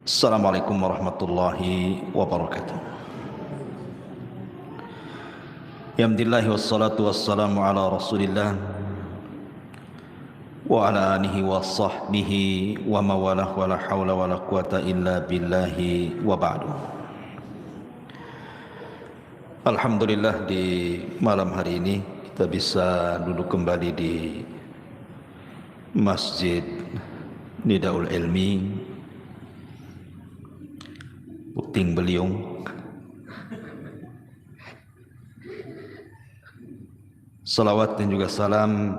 Assalamualaikum warahmatullahi wabarakatuh. Alhamdulillah wassalatu wassalamu ala Rasulillah wa ala alihi wa sahbihi wa mawalah wa la hawla wa la quwata illa billahi wa ba'du. Alhamdulillah, di malam hari ini kita bisa duduk kembali di Masjid Nidaul Ilmi Puting Beliung. Salawat dan juga salam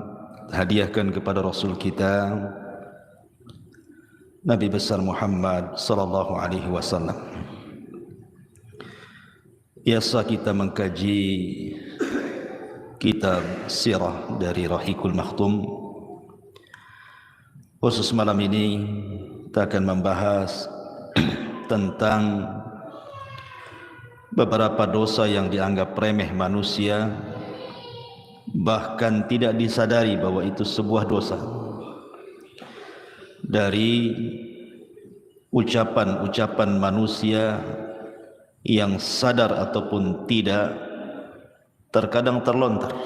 hadiahkan kepada Rasul kita Nabi besar Muhammad sallallahu alaihi wasallam. Biasa kita mengkaji kitab sirah dari Rahiqul Makhtum. Khusus malam ini kita akan membahas tentang beberapa dosa yang dianggap remeh manusia, bahkan tidak disadari bahwa itu sebuah dosa. Dari ucapan-ucapan manusia yang sadar ataupun tidak terkadang terlontar,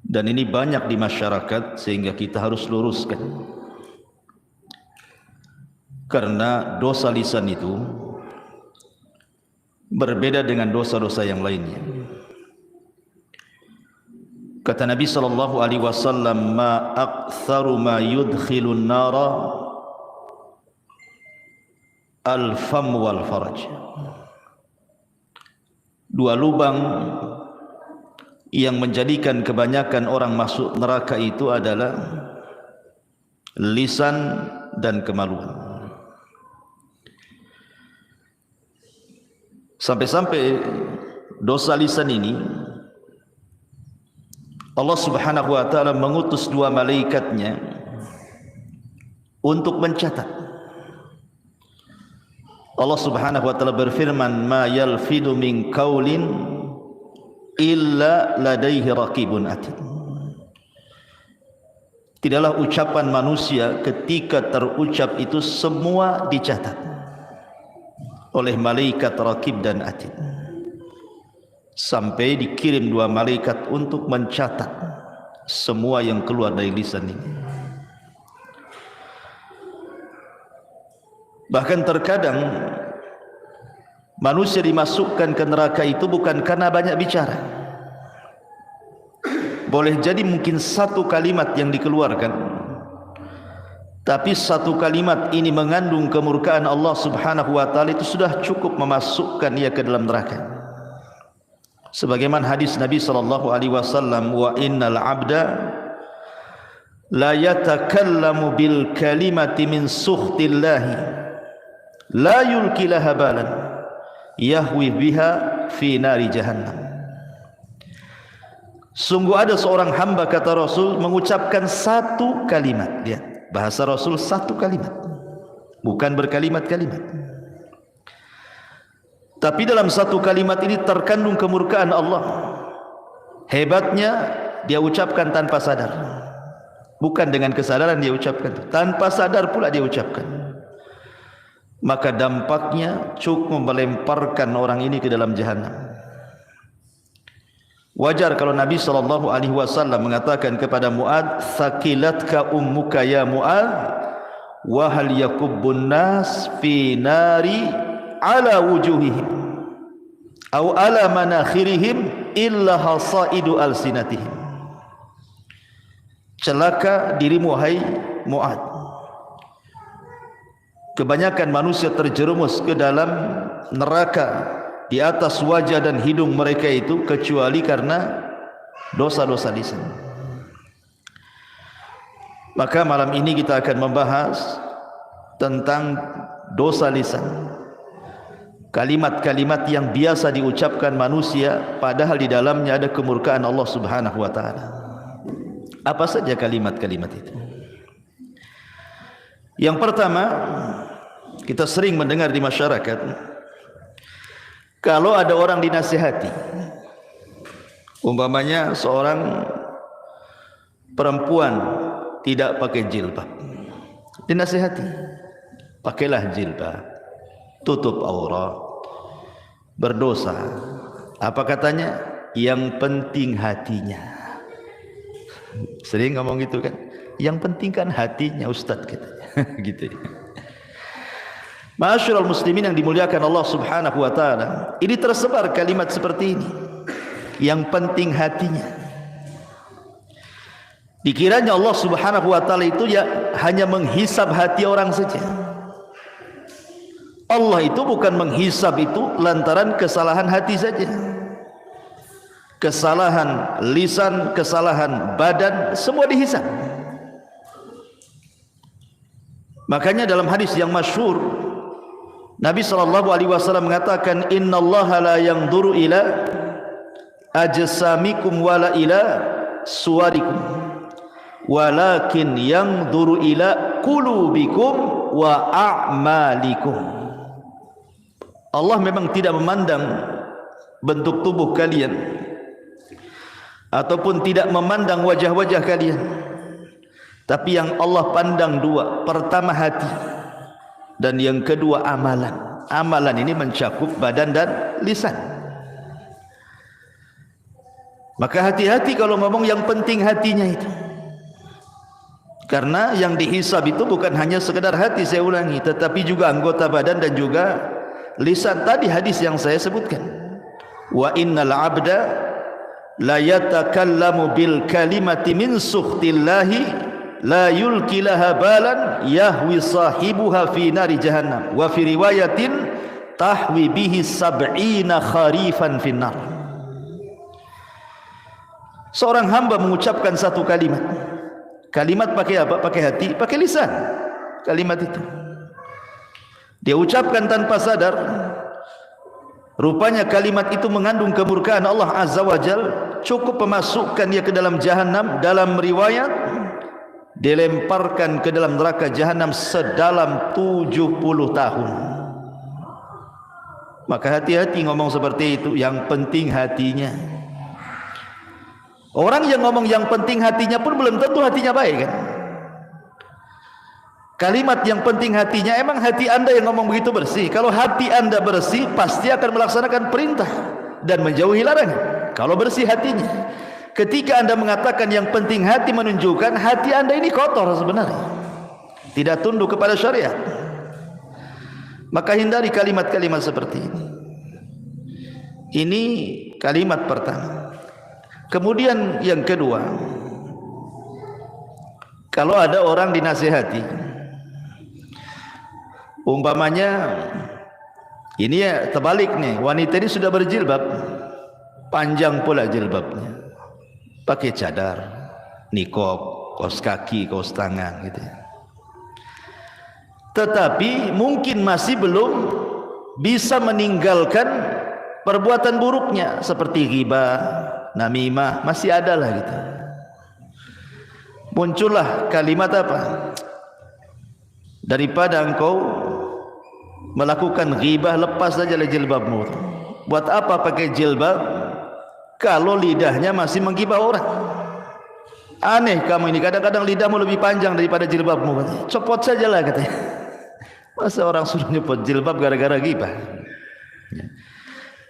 dan ini banyak di masyarakat sehingga kita harus luruskan. Karena dosa lisan itu berbeda dengan dosa-dosa yang lainnya. Kata Nabi sallallahu alaihi wasallam, "Ma aktsaru ma yudkhilun nara al-fam wal faraj." Dua lubang yang menjadikan kebanyakan orang masuk neraka itu adalah lisan dan kemaluan. Sampai-sampai dosa lisan ini Allah Subhanahu wa taala mengutus dua malaikatnya untuk mencatat. Allah Subhanahu wa taala berfirman, "Ma yalfidu min qaulin illa ladaihi raqibun atid." Tidaklah ucapan manusia ketika terucap itu semua dicatat oleh malaikat raqib dan atid, sampai dikirim dua malaikat untuk mencatat semua yang keluar dari lisan ini. Bahkan terkadang manusia dimasukkan ke neraka itu bukan karena banyak bicara. Boleh jadi mungkin satu kalimat yang dikeluarkan, tapi satu kalimat ini mengandung kemurkaan Allah Subhanahu wa taala, itu sudah cukup memasukkan ia ke dalam neraka. Sebagaimana hadis Nabi sallallahu alaihi wasallam, "Wa innal 'abda la yatakallamu bil kalimati min sukhtillahi la yulki laha balan yahwi biha fi nari jahannam." Sungguh ada seorang hamba, kata Rasul, mengucapkan satu kalimat. Lihat, bahasa Rasul satu kalimat, bukan berkalimat-kalimat. Tapi dalam satu kalimat ini terkandung kemurkaan Allah. Hebatnya dia ucapkan tanpa sadar, bukan dengan kesadaran dia ucapkan, tanpa sadar pula dia ucapkan. Maka dampaknya cukup melemparkan orang ini ke dalam jahanam. Wajar kalau Nabi SAW mengatakan kepada Mu'ad, "Thaqilatka ummuka ya Mu'ad, wa hal yakubbun nas fi nari ala wujuhihim aw ala manakhirihim illa hasaidu alsinatihim." Celaka dirimu hai Mu'ad, kebanyakan manusia terjerumus ke dalam neraka di atas wajah dan hidung mereka itu kecuali karena dosa-dosa lisan. Maka malam ini kita akan membahas tentang dosa lisan. Kalimat-kalimat yang biasa diucapkan manusia padahal di dalamnya ada kemurkaan Allah Subhanahu wa taala. Apa saja kalimat-kalimat itu? Yang pertama, kita sering mendengar di masyarakat, kalau ada orang dinasihati, umpamanya seorang perempuan tidak pakai jilbab, dinasihati, pakailah jilbab, tutup aurat, berdosa. Apa katanya? Yang penting hatinya. Sering ngomong gitu kan? Yang penting kan hatinya Ustaz katanya. Gitu. Ma'asyiral muslimin yang dimuliakan Allah Subhanahu wa taala, ini tersebar kalimat seperti ini. Yang penting hatinya. Dikiranya Allah Subhanahu wa taala itu ya hanya menghisab hati orang saja. Allah itu bukan menghisab itu lantaran kesalahan hati saja. Kesalahan lisan, kesalahan badan, semua dihisab. Makanya dalam hadis yang masyhur Nabi SAW mengatakan, innallaha la yanzuru ila ajsamikum wala ila suwarikum walakin yanzuru ila qulubikum wa a'malikum. Allah memang tidak memandang bentuk tubuh kalian ataupun tidak memandang wajah-wajah kalian, tapi yang Allah pandang dua. Pertama hati, dan yang kedua amalan. Amalan ini mencakup badan dan lisan. Maka hati-hati kalau ngomong yang penting hatinya itu. Karena yang dihisab itu bukan hanya sekedar hati, saya ulangi, tetapi juga anggota badan dan juga lisan. Tadi hadis yang saya sebutkan, wa innal abda la yatakallamu bil kalimati min sukhtillahi la yulki laha balan yahwi sahibuha fi nari jahannam wa fi riwayatin tahwi bihi sab'ina kharifan finnar. Seorang hamba mengucapkan satu kalimat. Kalimat pakai apa? Pakai hati, pakai lisan. Kalimat itu dia ucapkan tanpa sadar. Rupanya kalimat itu mengandung kemurkaan Allah Azza wa Jal, cukup memasukkan dia ke dalam jahannam. Dalam riwayat dilemparkan ke dalam neraka jahanam sedalam 70 tahun. Maka hati-hati ngomong seperti itu. Yang penting hatinya. Orang yang ngomong yang penting hatinya pun belum tentu hatinya baik kan? Kalimat yang penting hatinya, emang hati anda yang ngomong begitu bersih? Kalau hati anda bersih, pasti akan melaksanakan perintah dan menjauhi larangan. Kalau bersih hatinya. Ketika anda mengatakan yang penting hati, menunjukkan hati anda ini kotor sebenarnya, tidak tunduk kepada syariat. Maka hindari kalimat-kalimat seperti ini. Ini kalimat pertama. Kemudian yang kedua, kalau ada orang dinasihati, umpamanya ini ya terbalik nih, wanita ini sudah berjilbab, panjang pula jilbabnya, pakai cadar, nikob, kaos kaki, kaos tangan gitu ya. Tetapi mungkin masih belum bisa meninggalkan perbuatan buruknya seperti ghibah, namimah, masih ada lah gitu. Muncullah kalimat apa? Daripada engkau melakukan ghibah, lepas saja jilbabmu. Buat apa pakai jilbab kalau lidahnya masih menggibah orang? Aneh kamu ini, kadang-kadang lidahmu lebih panjang daripada jilbabmu. Copot sajalah katanya. Masa orang suruh nyopot jilbab gara-gara ghibah?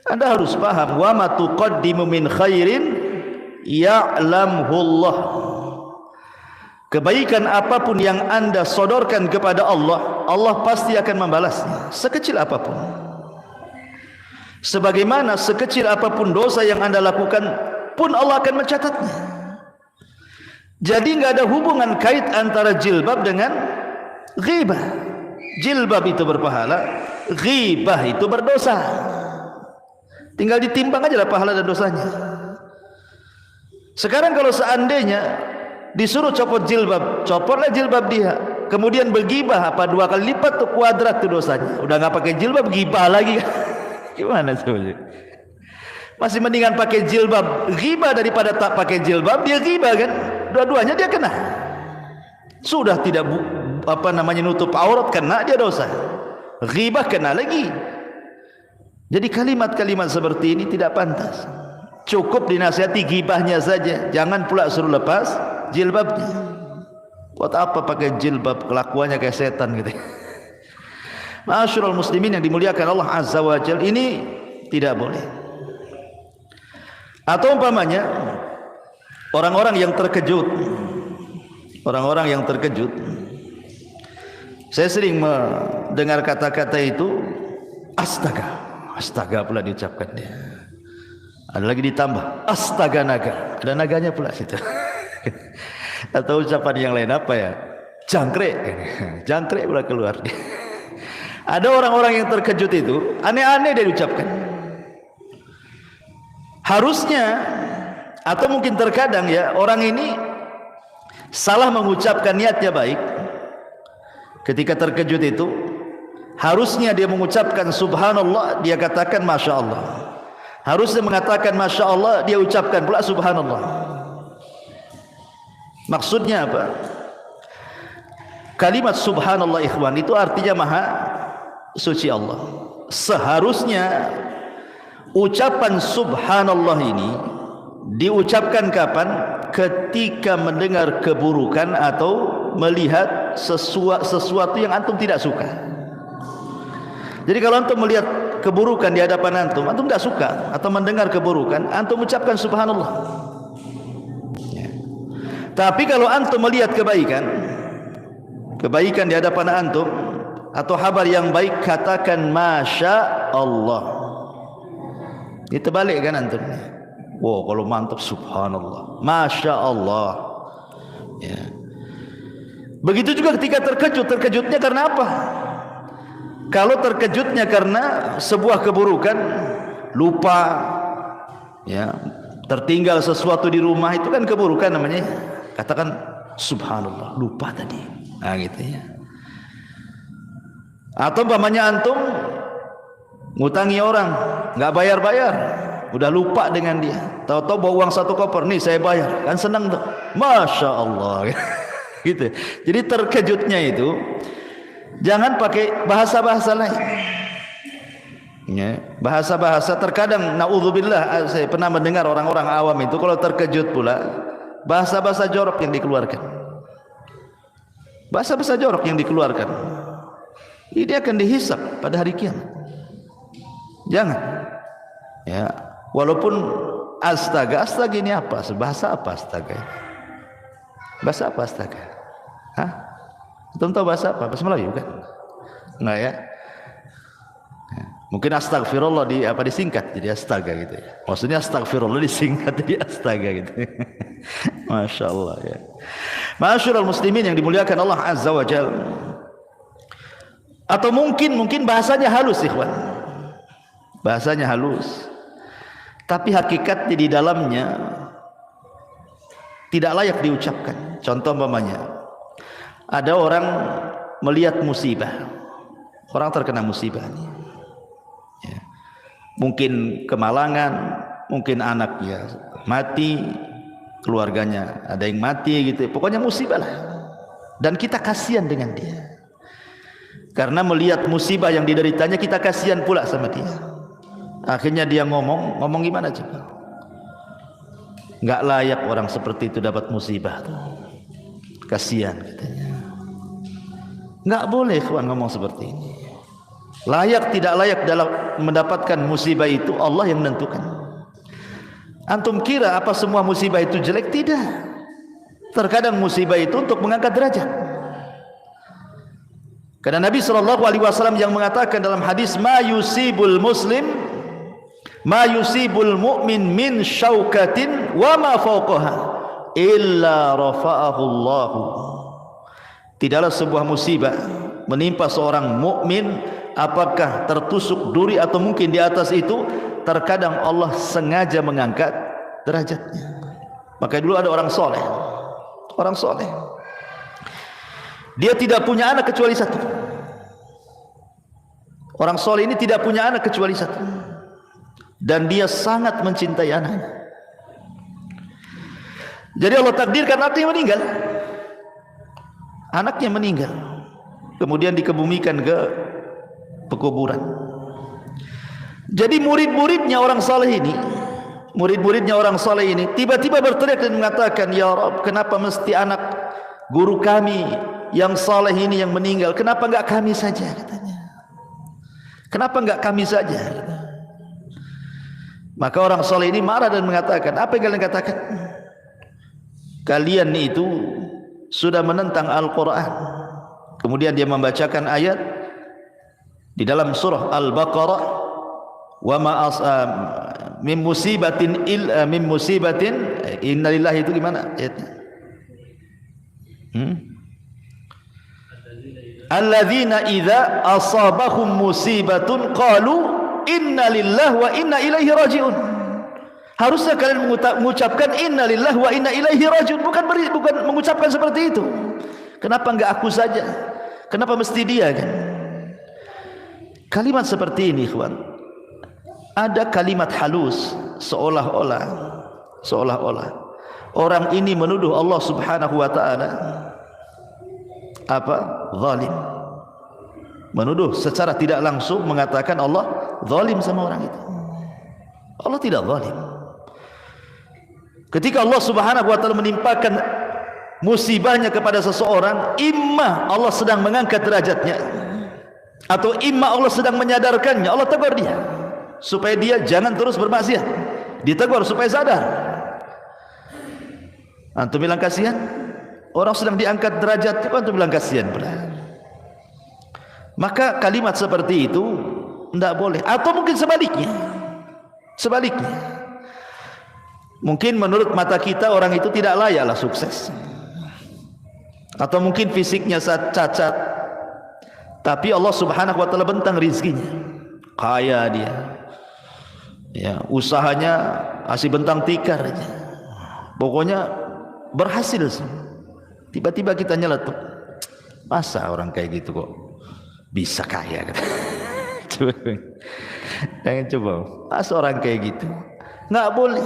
Anda harus paham, wa ma tuqaddimu min khairin ya'lamhu Allah. Kebaikan apapun yang anda sodorkan kepada Allah, Allah pasti akan membalasnya, sekecil apapun. Sebagaimana sekecil apapun dosa yang anda lakukan pun Allah akan mencatatnya. Jadi nggak ada hubungan kait antara jilbab dengan ghibah. Jilbab itu berpahala, ghibah itu berdosa. Tinggal ditimbang aja lah pahala dan dosanya. Sekarang kalau seandainya disuruh copot jilbab, copotlah jilbab dia. Kemudian bergibah, apa 2 kali lipat tuh, kuadrat tuh dosanya. Udah nggak pakai jilbab, gibah lagi. Gimana sebenarnya? Masih mendingan pakai jilbab ghibah daripada tak pakai jilbab, dia ghibah kan? Dua-duanya dia kena. Sudah tidak nutup aurat, kena dia dosa. Ghibah kena lagi. Jadi kalimat-kalimat seperti ini tidak pantas. Cukup dinasihati ghibahnya saja, jangan pula suruh lepas jilbabnya. Buat apa pakai jilbab, kelakuannya kayak setan gitu. Ma'asyiral muslimin yang dimuliakan Allah Azza wa Jalla, ini tidak boleh. Atau umpamanya orang-orang yang terkejut, orang-orang yang terkejut. Saya sering mendengar kata-kata itu, astaga, astaga pula diucapkan dia. Ada lagi ditambah, astaga naga, ada naganya pula situ. Atau ucapan yang lain apa ya? Jangkrik, jangkrik pula keluar. Ada orang-orang yang terkejut itu, aneh-aneh dia diucapkan. Harusnya, atau mungkin terkadang ya, orang ini salah mengucapkan niatnya baik. Ketika terkejut itu, harusnya dia mengucapkan subhanallah, dia katakan masya Allah. Harusnya mengatakan masya Allah, dia ucapkan pula subhanallah. Maksudnya apa? Kalimat subhanallah ikhwan itu artinya maha suci Allah. Seharusnya ucapan subhanallah ini diucapkan kapan? Ketika mendengar keburukan atau melihat sesuatu yang antum tidak suka. Jadi kalau antum melihat keburukan di hadapan antum tidak suka, atau mendengar keburukan, antum ucapkan subhanallah. Ya. Tapi kalau antum melihat kebaikan, kebaikan di hadapan antum atau kabar yang baik, katakan masya Allah. Itu balik kan antum. Wow, kalau mantap subhanallah, masya Allah. Ya. Begitu juga ketika terkejut, terkejutnya karena apa? Kalau terkejutnya karena sebuah keburukan, lupa, ya, tertinggal sesuatu di rumah, itu kan keburukan namanya. Katakan subhanallah, lupa tadi. Nah gitu ya. Atau umpamanya antum ngutangi orang, nggak bayar-bayar, udah lupa dengan dia, tahu-tahu bawa uang 1 koper, nih saya bayar, kan senang tuh, masya Allah. Gitu. Jadi terkejutnya itu jangan pakai bahasa-bahasa lain. Ya, bahasa-bahasa terkadang naudzubillah, saya pernah mendengar orang-orang awam itu kalau terkejut pula bahasa-bahasa jorok yang dikeluarkan. Bahasa-bahasa jorok yang dikeluarkan. Ini akan dihisab pada hari kiamat. Jangan. Ya, walaupun astaga, astaga ini apa? Bahasa apa astaga? Bahasa apa astaga? Hah? Belum tahu bahasa apa? Bahasa Melayu kan? Enggak ya? Mungkin astagfirullah disingkat jadi astaga gitu ya. Maksudnya astagfirullah disingkat jadi astaga gitu. Masya Allah ya. Ma'asyiral muslimin yang dimuliakan Allah Azza wa Jalla. Atau mungkin bahasanya halus ikhwan. Bahasanya halus. Tapi hakikatnya di dalamnya tidak layak diucapkan. Contoh umpamanya, ada orang melihat musibah, orang terkena musibah, ya. Mungkin kemalangan, mungkin anaknya mati, keluarganya ada yang mati gitu, pokoknya musibah lah. Dan kita kasihan dengan dia, karena melihat musibah yang dideritanya kita kasihan pula sama dia. Akhirnya dia ngomong gimana coba? Nggak layak orang seperti itu dapat musibah tuh. Kasihan katanya. Nggak boleh kawan ngomong seperti ini. Layak tidak layak dalam mendapatkan musibah itu Allah yang menentukan. Antum kira apa semua musibah itu jelek? Tidak. Terkadang musibah itu untuk mengangkat derajat. Karena Nabi SAW yang mengatakan dalam hadis, ma yusibul muslim ma yusibul mu'min min syaukatin wa ma fawqaha illa rafa'ahu Allah. Tidaklah sebuah musibah menimpa seorang mukmin, apakah tertusuk duri atau mungkin di atas itu, terkadang Allah sengaja mengangkat derajatnya. Maka dulu ada orang soleh, dia tidak punya anak kecuali satu. Orang soleh ini tidak punya anak kecuali satu, dan dia sangat mencintai anaknya. Jadi Allah takdirkan anaknya meninggal. Anaknya meninggal, kemudian dikebumikan ke pekuburan. Jadi murid-muridnya orang saleh ini tiba-tiba berteriak dan mengatakan, ya Rabb, kenapa mesti anak guru kami yang saleh ini yang meninggal, kenapa enggak kami saja, katanya. Kenapa enggak kami saja? Maka orang saleh ini marah dan mengatakan, apa yang kalian katakan? Kalian itu sudah menentang Al-Quran. Kemudian dia membacakan ayat di dalam surah Al-Baqarah, wa ma min musibatin innalillahi, itu gimana ayatnya? Alladzina idza asabahum musibatun qalu innalillahi wa inna ilaihi rajiun. Harusnya kalian mengucapkan innalillahi wa inna ilaihi rajiun, bukan mengucapkan seperti itu. Kenapa enggak aku saja? Kenapa mesti dia, kan? Kalimat seperti ini, ikhwan, ada kalimat halus, seolah-olah orang ini menuduh Allah Subhanahu wa taala apa? Zalim. Menuduh secara tidak langsung, mengatakan Allah zalim sama orang itu. Allah tidak zalim. Ketika Allah Subhanahu wa taala menimpakan musibahnya kepada seseorang, imma Allah sedang mengangkat derajatnya, atau imma Allah sedang menyadarkannya. Allah tegur dia supaya dia jangan terus bermaksiat, ditegur supaya sadar. Antum bilang kasihan, orang sedang diangkat derajat, antum bilang kasihan pula. Maka kalimat seperti itu tidak boleh. Atau mungkin sebaliknya, mungkin menurut mata kita orang itu tidak layaklah sukses, atau mungkin fisiknya cacat, tapi Allah Subhanahu wa taala bentang rizkinya, kaya dia, ya, usahanya masih bentang tikar aja, pokoknya berhasil. Tiba-tiba kita nyeletuk, masa orang kayak gitu kok bisa kaya, kata. Coba, masa orang kayak gitu? Nggak boleh.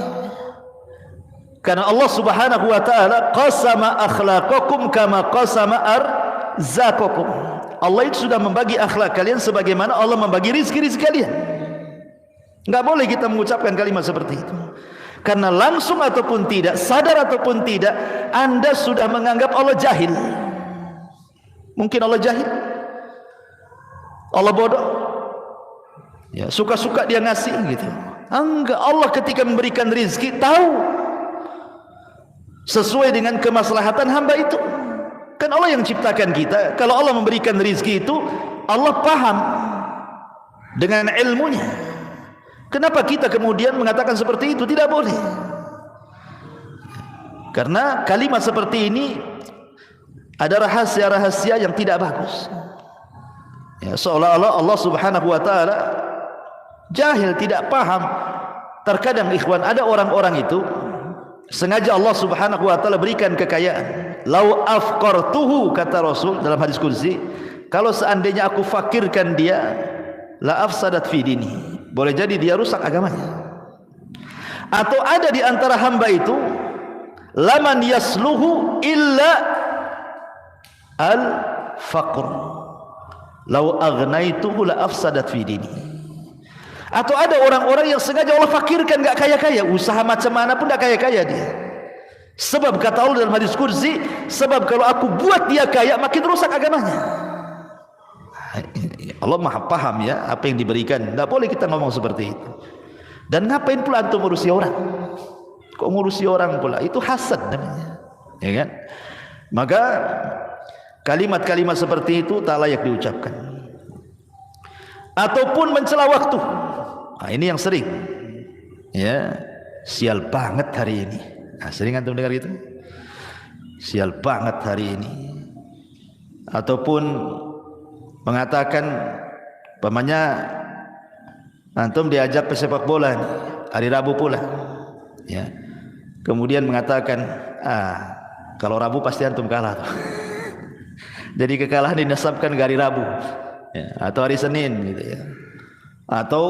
Karena Allah Subhanahu wa taala qasama akhlaqakum kama qasama arzaqakum. Allah itu sudah membagi akhlak kalian sebagaimana Allah membagi rizki-rizki kalian. Enggak boleh kita mengucapkan kalimat seperti itu. Karena langsung ataupun tidak, sadar ataupun tidak, Anda sudah menganggap Allah jahil. Mungkin Allah jahil, Allah bodoh, ya, suka-suka dia ngasih gitu. Enggak, Allah ketika memberikan rizki tahu sesuai dengan kemaslahatan hamba itu. Kan Allah yang ciptakan kita. Kalau Allah memberikan rizki itu, Allah paham dengan ilmunya. Kenapa kita kemudian mengatakan seperti itu? Tidak boleh. Karena kalimat seperti ini ada rahasia-rahasia yang tidak bagus, ya, seolah-olah Allah Subhanahu wa taala jahil, tidak paham. Terkadang ikhwan, ada orang-orang itu sengaja Allah Subhanahu wa taala berikan kekayaan. Lau afqartuhu, kata Rasul dalam hadis qudsi, kalau seandainya aku fakirkan dia, la afsadat fi dini, boleh jadi dia rusak agamanya. Atau ada di antara hamba itu, laman yasluhu illa al-faqr, lau agnaituhu la afsadat fi dini. Atau ada orang-orang yang sengaja Allah fakirkan, gak kaya-kaya, usaha macam mana pun gak kaya-kaya dia. Sebab kata Allah dalam hadis qudsi, sebab kalau aku buat dia kaya, makin rusak agamanya. Allah maha paham ya apa yang diberikan. Tidak boleh kita ngomong seperti itu. Dan ngapain pula antum ngurusi orang? Kok ngurusi orang pula? Itu hasad namanya, ya kan? Maka kalimat-kalimat seperti itu tak layak diucapkan. Ataupun mencela waktu. Nah, ini yang sering, ya, sial banget hari ini. Nah, sering antum dengar gitu? Sial banget hari ini. Ataupun mengatakan, pamannya antum diajak pesepak bola nih, hari Rabu pula, ya, kemudian mengatakan, kalau Rabu pasti antum kalah tuh. Jadi kekalahan dinasabkan ke hari Rabu, ya, atau hari Senin gitu ya. Atau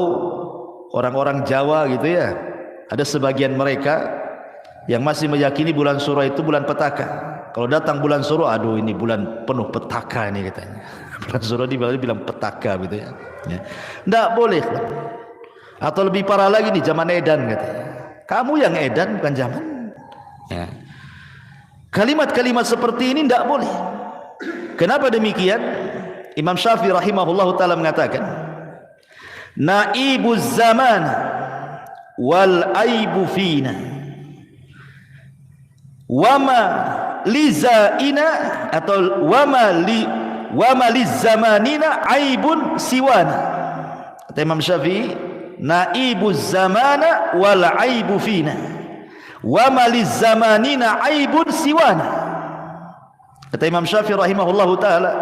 orang-orang Jawa gitu ya, ada sebagian mereka yang masih meyakini bulan Suro itu bulan petaka. Kalau datang bulan Suro, aduh ini bulan penuh petaka ini katanya. Bulan Suro dibilang petaka gitu ya. Tidak boleh. Atau lebih parah lagi di zaman edan katanya. Kamu yang edan bukan zaman. Ya. Kalimat-kalimat seperti ini tidak boleh. Kenapa demikian? Imam Syafi'i rahimahullahu ta'ala mengatakan, naibuz zaman wal aibu fina wama lizaina atau wama lizamanina aibun siwana. Kata Imam Syafi'i, naibuz zamana wal aibu fina wama lizamanina aibun siwana. Kata Imam Syafi'i rahimahullahu ta'ala,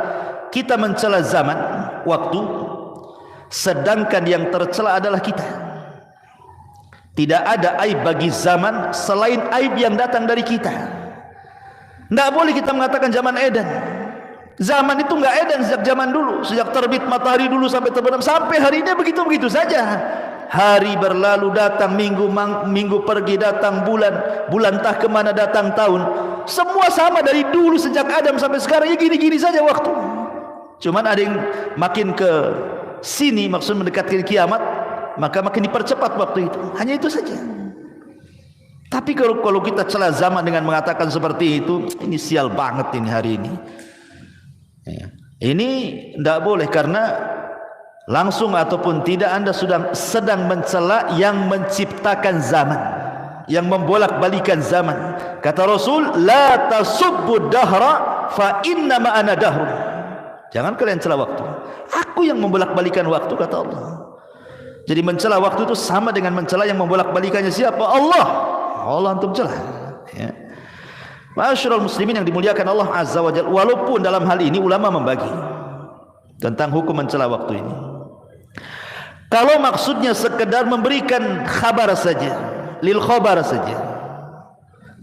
kita mencela zaman, waktu, sedangkan yang tercela adalah kita. Tidak ada aib bagi zaman selain aib yang datang dari kita. Tidak boleh kita mengatakan zaman edan. Zaman itu enggak edan sejak zaman dulu, sejak terbit matahari dulu sampai terbenam, sampai hari ini begitu-begitu saja. Hari berlalu datang, minggu pergi datang, bulan entah kemana datang, tahun, semua sama dari dulu sejak Adam sampai sekarang. Ya gini-gini saja waktu. Cuman ada yang makin ke sini, maksud mendekatkan kiamat, maka makin dipercepat waktu itu. Hanya itu saja. Tapi kalau kita celah zaman dengan mengatakan seperti itu, ini sial banget ini hari ini. Ya. Ini tidak boleh, karena langsung ataupun tidak Anda sedang mencela yang menciptakan zaman, yang membolak-balikan zaman. Kata Rasul, la tasubbu dahra fa inna ma ana dahrun. Jangan kalian celah waktu. Aku yang membolak-balikan waktu, kata Allah. Jadi mencela waktu itu sama dengan mencela yang membolak-balikannya siapa? Allah. Allah antum celah. Ya. Ma'asyiral muslimin yang dimuliakan Allah Azza wa Jalla. Walaupun dalam hal ini ulama membagi tentang hukum mencela waktu ini. Kalau maksudnya sekedar memberikan kabar saja, lil khabar saja.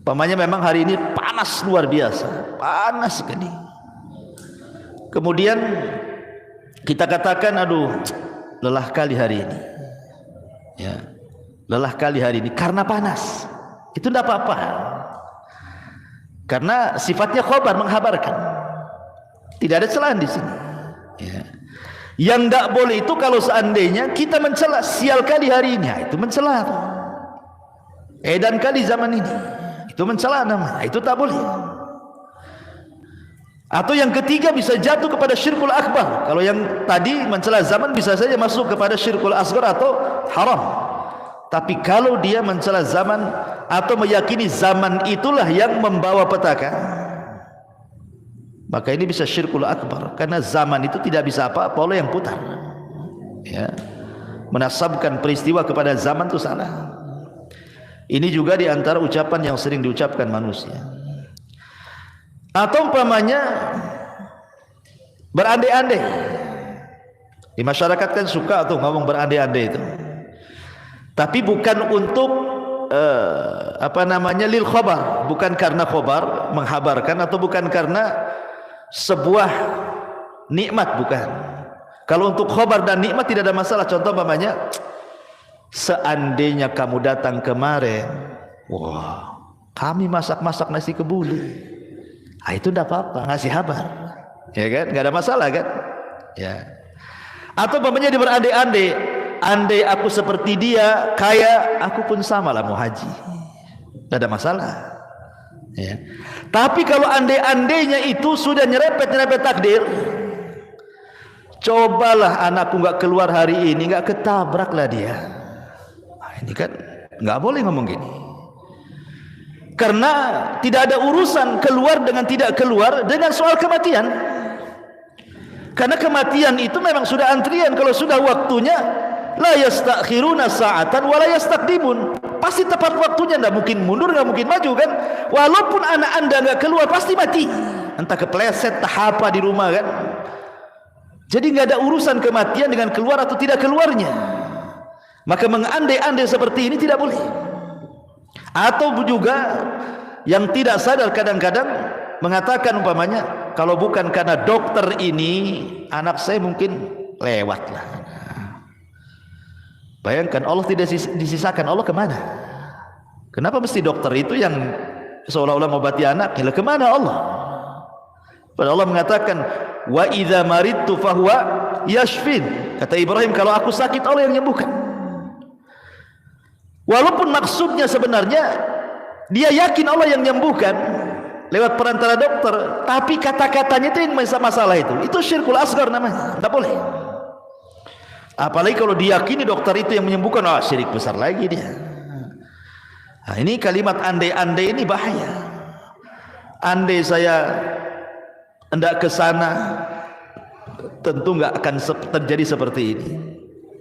Pamannya memang hari ini panas luar biasa, panas sekali. Kemudian kita katakan, aduh, lelah kali hari ini. Ya, lelah kali hari ini karena panas. Itu tidak apa-apa. Karena sifatnya khabar, menghabarkan. Tidak ada celahan di sini. Ya. Yang tidak boleh itu kalau seandainya kita mencela, sial kali hari ini, itu mencela. Edan kali zaman ini, itu mencela namanya. Itu tak boleh. Atau yang ketiga bisa jatuh kepada syirkul akbar. Kalau yang tadi mencela zaman bisa saja masuk kepada syirkul asghar atau haram. Tapi kalau dia mencela zaman atau meyakini zaman itulah yang membawa petaka, maka ini bisa syirkul akbar, karena zaman itu tidak bisa apa-apa oleh yang putar. Ya. Menasabkan peristiwa kepada zaman itu salah. Ini juga di antara ucapan yang sering diucapkan manusia. Atau umpamanya berandai-andai. Di masyarakat kan suka tuh ngomong berandai-andai itu. Tapi bukan untuk lil khabar, bukan karena khabar menghabarkan, atau bukan karena sebuah nikmat, bukan. Kalau untuk khabar dan nikmat tidak ada masalah. Contoh umpamanya, seandainya kamu datang kemarin, wah, kami masak-masak nasi kebuli. Ah, itu tidak apa-apa, ngasih kabar, ya kan, nggak ada masalah kan, ya. Atau umpamanya dia berandai-andai, andai aku seperti dia, kaya, aku pun sama lah mau haji, tidak ada masalah, ya. Tapi kalau andai-andainya itu sudah nyerepet takdir, cobalah anakku nggak keluar hari ini, nggak ketabraklah dia. Nah, ini kan nggak boleh ngomong gini. Karena tidak ada urusan keluar dengan tidak keluar dengan soal kematian. Karena kematian itu memang sudah antrian. Kalau sudah waktunya, la yastakhiruna sa'atan wa la yastaqdimun. Pasti tepat waktunya, enggak mungkin mundur, enggak mungkin maju kan. Walaupun anak Anda enggak keluar, pasti mati. Entah kepleset, entah apa di rumah kan. Jadi enggak ada urusan kematian dengan keluar atau tidak keluarnya. Maka mengandai-andai seperti ini tidak boleh. Atau juga yang tidak sadar kadang-kadang mengatakan umpamanya, kalau bukan karena dokter ini, anak saya mungkin lewat lah. Bayangkan, Allah tidak disisakan, Allah kemana? Kenapa mesti dokter itu yang seolah-olah mengobati anak? Gila, kemana Allah? Padahal Allah mengatakan, wa idza maridtu fahuwa yashfin. Kata Ibrahim, kalau aku sakit Allah yang menyembuhkan. Walaupun maksudnya sebenarnya dia yakin Allah yang menyembuhkan, lewat perantara dokter, tapi kata-katanya itu yang masalah itu syirkul asghar namanya, tidak boleh. Apalagi kalau diyakini dokter itu yang menyembuhkan, syirik besar lagi dia. Nah, ini kalimat andai-andai ini bahaya. Andai saya hendak ke sana, tentu nggak akan terjadi seperti ini.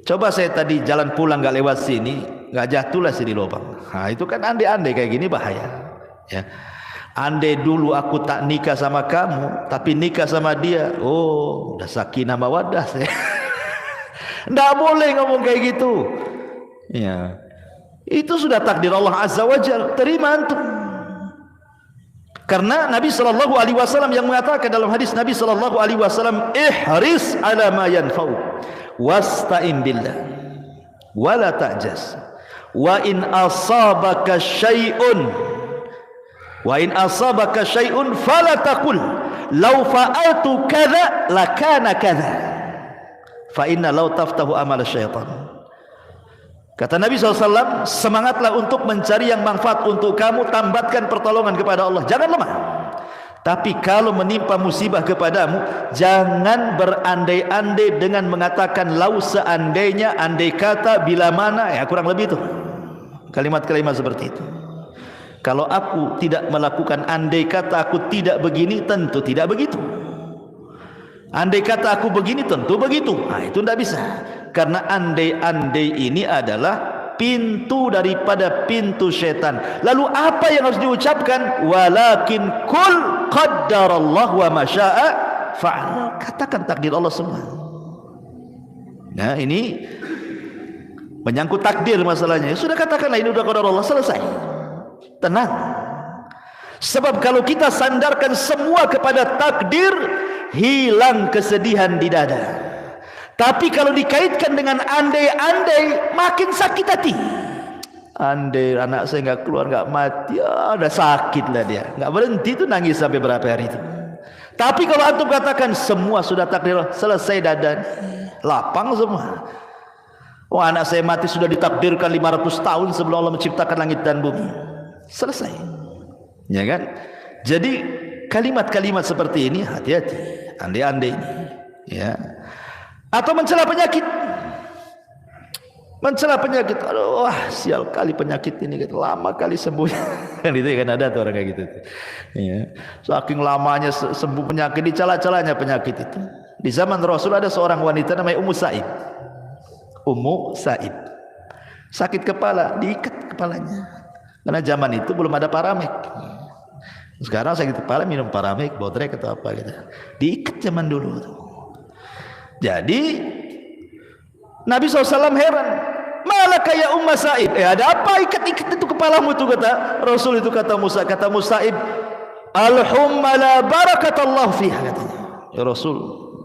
Coba saya tadi jalan pulang nggak lewat sini, nggak jatuhlah sini lubang. Nah, itu kan andai-andai kayak gini bahaya. Ya. Andai dulu aku tak nikah sama kamu, tapi nikah sama dia, udah sakinah mawaddah saya. Nggak boleh ngomong kayak gitu. Ya, itu sudah takdir Allah Azza wa Jalla. Terima antum. Karena Nabi Shallallahu Alaihi Wasallam yang mengatakan dalam hadis Nabi Shallallahu Alaihi Wasallam, ihris ala ma yanfa'u, wasta'in billah, wala ta'jas, wa in asabaka syai'un, fala taqul law fa'altu kadza lakana kadza, fa inna law taftahu amal syaitan. Kata Nabi SAW, semangatlah untuk mencari yang manfaat untuk kamu, tambatkan pertolongan kepada Allah, jangan lemah. Tapi kalau menimpa musibah kepadamu, jangan berandai-andai dengan mengatakan lau seandainya, andai kata, bila mana, ya kurang lebih itu kalimat-kalimat seperti itu. Kalau aku tidak melakukan andai kata aku tidak begini, tentu tidak begitu. Andai kata aku begini, tentu begitu. Nah, itu tidak bisa. Karena andai-andai ini adalah pintu daripada pintu setan. Lalu apa yang harus diucapkan? Walakin kul qaddarallah wa masya'a fa'al. Katakan takdir Allah semua. Nah, ini menyangkut takdir masalahnya. Sudah katakanlah ini sudah qadar Allah, selesai. Tenang. Sebab kalau kita sandarkan semua kepada takdir, hilang kesedihan di dada. Tapi kalau dikaitkan dengan andai-andai, makin sakit hati. Andai anak saya nggak keluar, nggak mati, udah sakit lah dia, nggak berhenti itu nangis sampai berapa hari itu. Tapi kalau antum katakan semua sudah takdir, selesai dadan, lapang semua. Anak saya mati sudah ditakdirkan 500 tahun sebelum Allah menciptakan langit dan bumi, selesai. Ya kan? Jadi kalimat-kalimat seperti ini hati-hati, andai-andai ini, ya. Atau mencela penyakit, aduh, sial kali penyakit ini, lama kali sembuh. Kan itu kan ada tuh orang kayak gitu. Ya. Saking lamanya sembuh penyakit, dicela-celanya penyakit itu. Di zaman Rasul ada seorang wanita namanya Ummu Sa'id. Sakit kepala, diikat kepalanya. Karena zaman itu belum ada Paramek. Sekarang sakit kepala minum Paramek, Bodrek atau apa gitu. Diikat zaman dulu tuh. Jadi Nabi SAW heran, malaka ya Ummu Sa'id, ada apa ikat-ikat itu kepalamu itu, kata Rasul itu, kata Sa'id, al-humma la barakatallahu fiha, katanya. Ya Rasul,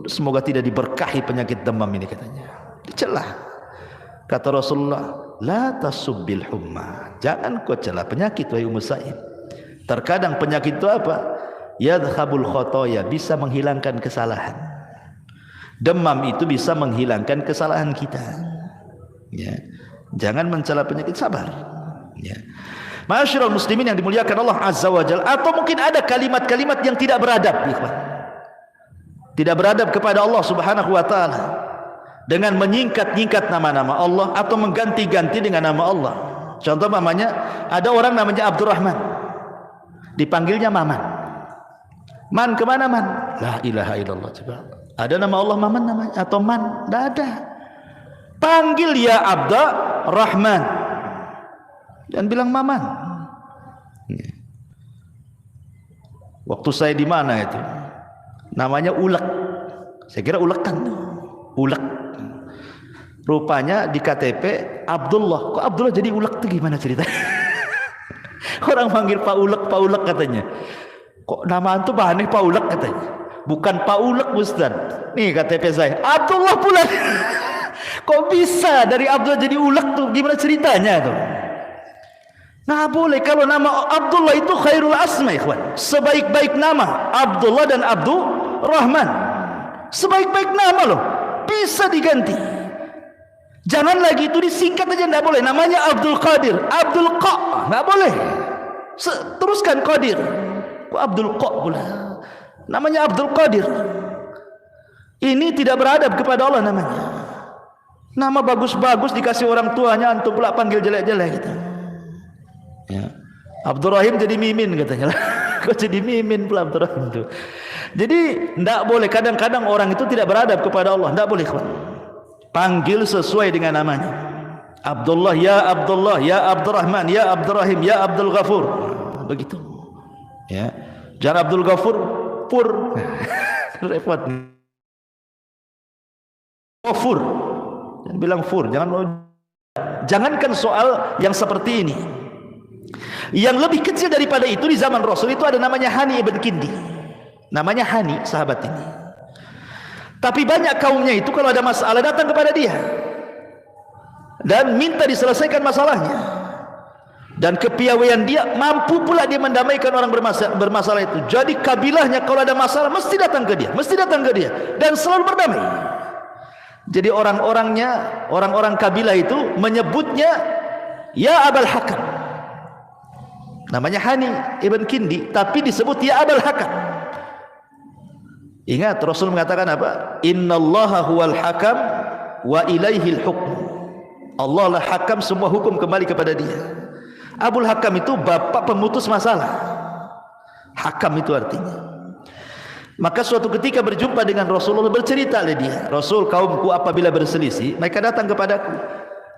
semoga tidak diberkahi penyakit demam ini, katanya. Dicelah. Kata Rasulullah, la tasubbil humma, jangan kau celah penyakit wahai Ummu Sa'id. Terkadang penyakit itu apa? Yadhabul khotoya, bisa menghilangkan kesalahan. Demam itu bisa menghilangkan kesalahan kita. Ya. Jangan mencela penyakit, sabar. Ya. Ma'asyiral muslimin yang dimuliakan Allah Azza wa Jalla. Atau mungkin ada kalimat-kalimat yang tidak beradab, ikhwan. Tidak beradab kepada Allah Subhanahu wa taala. Dengan menyingkat-nyingkat nama-nama Allah atau mengganti-ganti dengan nama Allah. Contoh namanya, ada orang namanya Abdurrahman, dipanggilnya Maman. Man kemana man? La ilaha illallah. Coba. Ada nama Allah Maman namanya atau Man? Tidak ada. Panggil ya Abdurrahman dan bilang Maman. Waktu saya di mana itu? Namanya Ulek. Saya kira ulekan. Ulek. Rupanya di KTP Abdullah. Kok Abdullah jadi Ulek itu gimana ceritanya? Orang panggil Pak Ulek katanya. Kok nama antum aneh Pak Ulek katanya. Bukan Pak Ulek Ustaz. Nih KTP saya Abdullah pula. Kok bisa dari Abdullah jadi Ulek tuh? Gimana ceritanya tuh? Nah boleh, kalau nama Abdullah itu khairul asma, ikhwan. Sebaik-baik nama Abdullah dan Abdurrahman. Sebaik-baik nama loh. Bisa diganti. Jangan lagi itu disingkat aja, enggak boleh. Namanya Abdul Qadir, Abdul Qa, enggak boleh. Teruskan Qadir. Kok Abdul Qa pula? Namanya Abdul Qadir. Ini tidak beradab kepada Allah namanya. Nama bagus-bagus dikasih orang tuanya, antum pula panggil jelek-jelek gitu. Ya. Abdurrahim jadi Mimin katanya. Kok jadi Mimin pula Abdurrahim itu? Jadi tidak boleh. Kadang-kadang orang itu tidak beradab kepada Allah. Tidak boleh. Panggil sesuai dengan namanya. Abdullah, ya Abdullah, ya Abdurrahman, ya Abdurrahim, ya Abdul Ghafur. Begitu. Ya. Jangan Abdul Ghafur pur. Repot. Ghafur. Jangan bilang fur, jangankan soal yang seperti ini. Yang lebih kecil daripada itu di zaman Rasul itu ada namanya Hani ibn Kindi. Namanya Hani, sahabat ini. Tapi banyak kaumnya itu kalau ada masalah datang kepada dia dan minta diselesaikan masalahnya. Dan kepiawaian dia mampu pula dia mendamaikan orang bermasalah itu. Jadi kabilahnya kalau ada masalah mesti datang ke dia, dan selalu berdamai. Jadi orang-orang kabilah itu menyebutnya ya Abul Hakam. Namanya Hani ibn Kindi, tapi disebut ya Abul Hakam. Ingat Rasul mengatakan apa? Innallaha huwal hakam wa ilaihil hukm. Allah lah hakam, semua hukum kembali kepada dia. Abul Hakam itu bapak pemutus masalah. Hakam itu artinya. Maka suatu ketika berjumpa dengan Rasulullah, bercerita oleh dia, Rasul, kaumku apabila berselisih mereka datang kepadaku,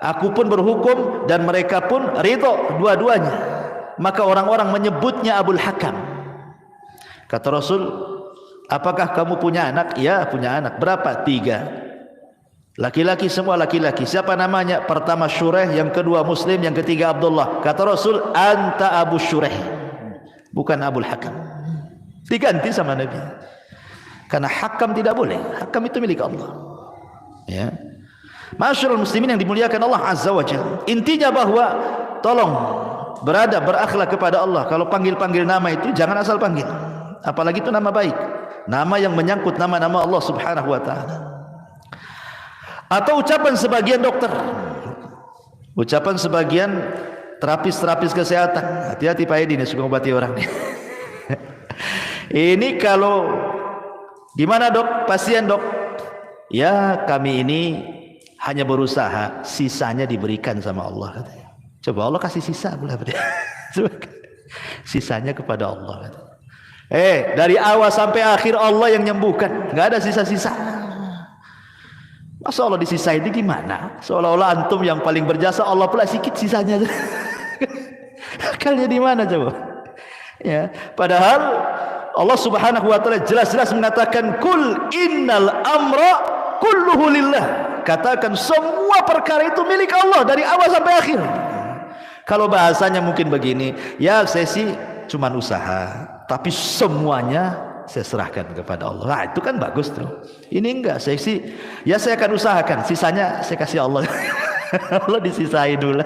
aku pun berhukum dan mereka pun ridho dua-duanya. Maka orang-orang menyebutnya Abul Hakam. Kata Rasul, apakah kamu punya anak? Ya, punya anak. Berapa? 3. Laki-laki, semua laki-laki. Siapa namanya? Pertama Syureh, yang kedua Muslim, yang ketiga Abdullah. Kata Rasul, anta Abu Syureh, bukan Abul Hakam. Diganti sama Nabi. Karena hakam tidak boleh. Hakam itu milik Allah. Ya. Masyarul muslimin yang dimuliakan Allah Azza wa Jalla. Intinya bahwa tolong beradab, berakhlak kepada Allah. Kalau panggil-panggil nama itu jangan asal panggil. Apalagi itu nama baik. Nama yang menyangkut nama-nama Allah Subhanahu wa taala. Atau ucapan sebagian dokter. Ucapan sebagian terapis kesehatan. Hati-hati Pak Edi, ini suka ngobati orang. Ini kalau gimana dok, pasien dok? Ya kami ini hanya berusaha, sisanya diberikan sama Allah katanya. Coba Allah kasih sisa pula pada. Sisanya kepada Allah katanya. Dari awal sampai akhir Allah yang nyembuhkan, nggak ada sisa-sisa. Masa Allah disisain itu gimana? Seolah-olah antum yang paling berjasa, Allah pula sedikit sisanya. Akalnya di mana coba? Ya, padahal Allah Subhanahu wa taala jelas-jelas mengatakan kul innal amra kulluhu lillah. Katakan semua perkara itu milik Allah dari awal sampai akhir. Kalau bahasanya mungkin begini, ya saya sih cuma usaha, tapi semuanya saya serahkan kepada Allah. Nah, itu kan bagus tuh. Ini enggak, saya sih ya saya akan usahakan, sisanya saya kasih Allah. Allah disisain dulu.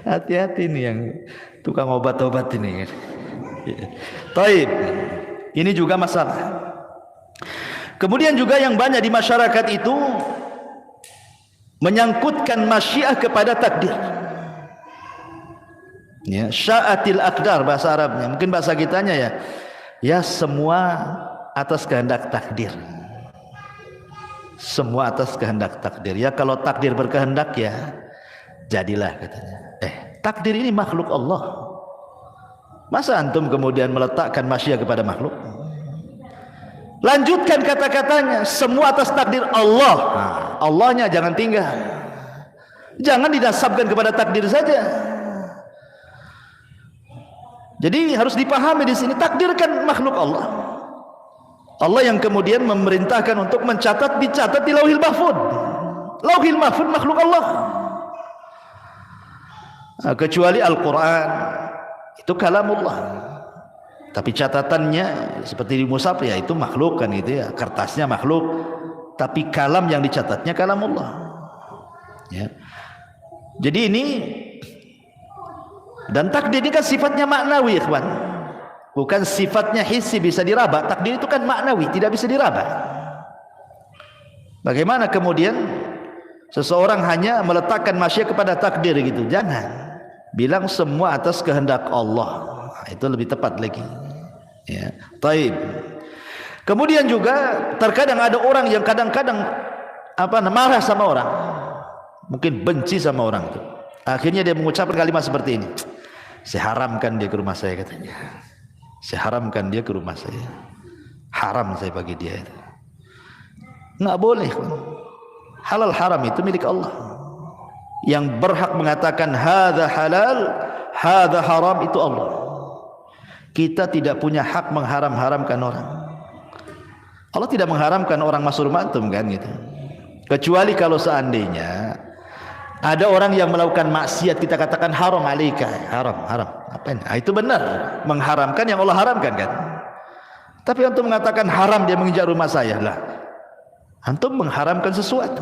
Hati-hati nih yang tukang obat-obat ini. Taib. Ini juga masalah. Kemudian juga yang banyak di masyarakat itu menyangkutkan masyiah kepada takdir. Ya, sya'atil aqdar bahasa Arabnya. Mungkin bahasa kitanya ya. Ya semua atas kehendak takdir. Semua atas kehendak takdir. Ya kalau takdir berkehendak ya jadilah katanya. Takdir ini makhluk Allah. Masa antum kemudian meletakkan masyiah kepada makhluk? Lanjutkan kata-katanya, semua atas takdir Allah. Allahnya jangan tinggal. Jangan dinasabkan kepada takdir saja. Jadi harus dipahami di sini, takdir kan makhluk Allah. Allah yang kemudian memerintahkan untuk mencatat, dicatat di Lauhil Mahfuz. Lauhil Mahfuz makhluk Allah. Kecuali Al-Quran, itu kalamullah. Tapi catatannya seperti di mushaf ya itu makhluk kan gitu ya, kertasnya makhluk. Tapi kalam yang dicatatnya kalamullah. Ya. Jadi ini dan takdir ini kan sifatnya maknawi, ikhwan. Bukan sifatnya hissi bisa diraba. Takdir itu kan maknawi, tidak bisa diraba. Bagaimana kemudian seseorang hanya meletakkan masyiah kepada takdir gitu? Jangan. Bilang semua atas kehendak Allah. Itu lebih tepat lagi. Ya, taib. Kemudian juga terkadang ada orang yang kadang-kadang marah sama orang, mungkin benci sama orang itu. Akhirnya dia mengucapkan kalimat seperti ini, saya haramkan dia ke rumah saya, katanya. Saya haramkan dia ke rumah saya. Haram saya bagi dia itu. Enggak boleh. Halal haram itu milik Allah. Yang berhak mengatakan hadza halal, hadza haram itu Allah. Kita tidak punya hak mengharam-haramkan orang. Allah tidak mengharamkan orang masuk rumah antum kan gitu. Kecuali kalau seandainya ada orang yang melakukan maksiat, kita katakan haram alaika, haram. Apa ini? Itu benar, mengharamkan yang Allah haramkan kan. Tapi antum mengatakan haram dia menginjak rumah saya, lah antum mengharamkan sesuatu.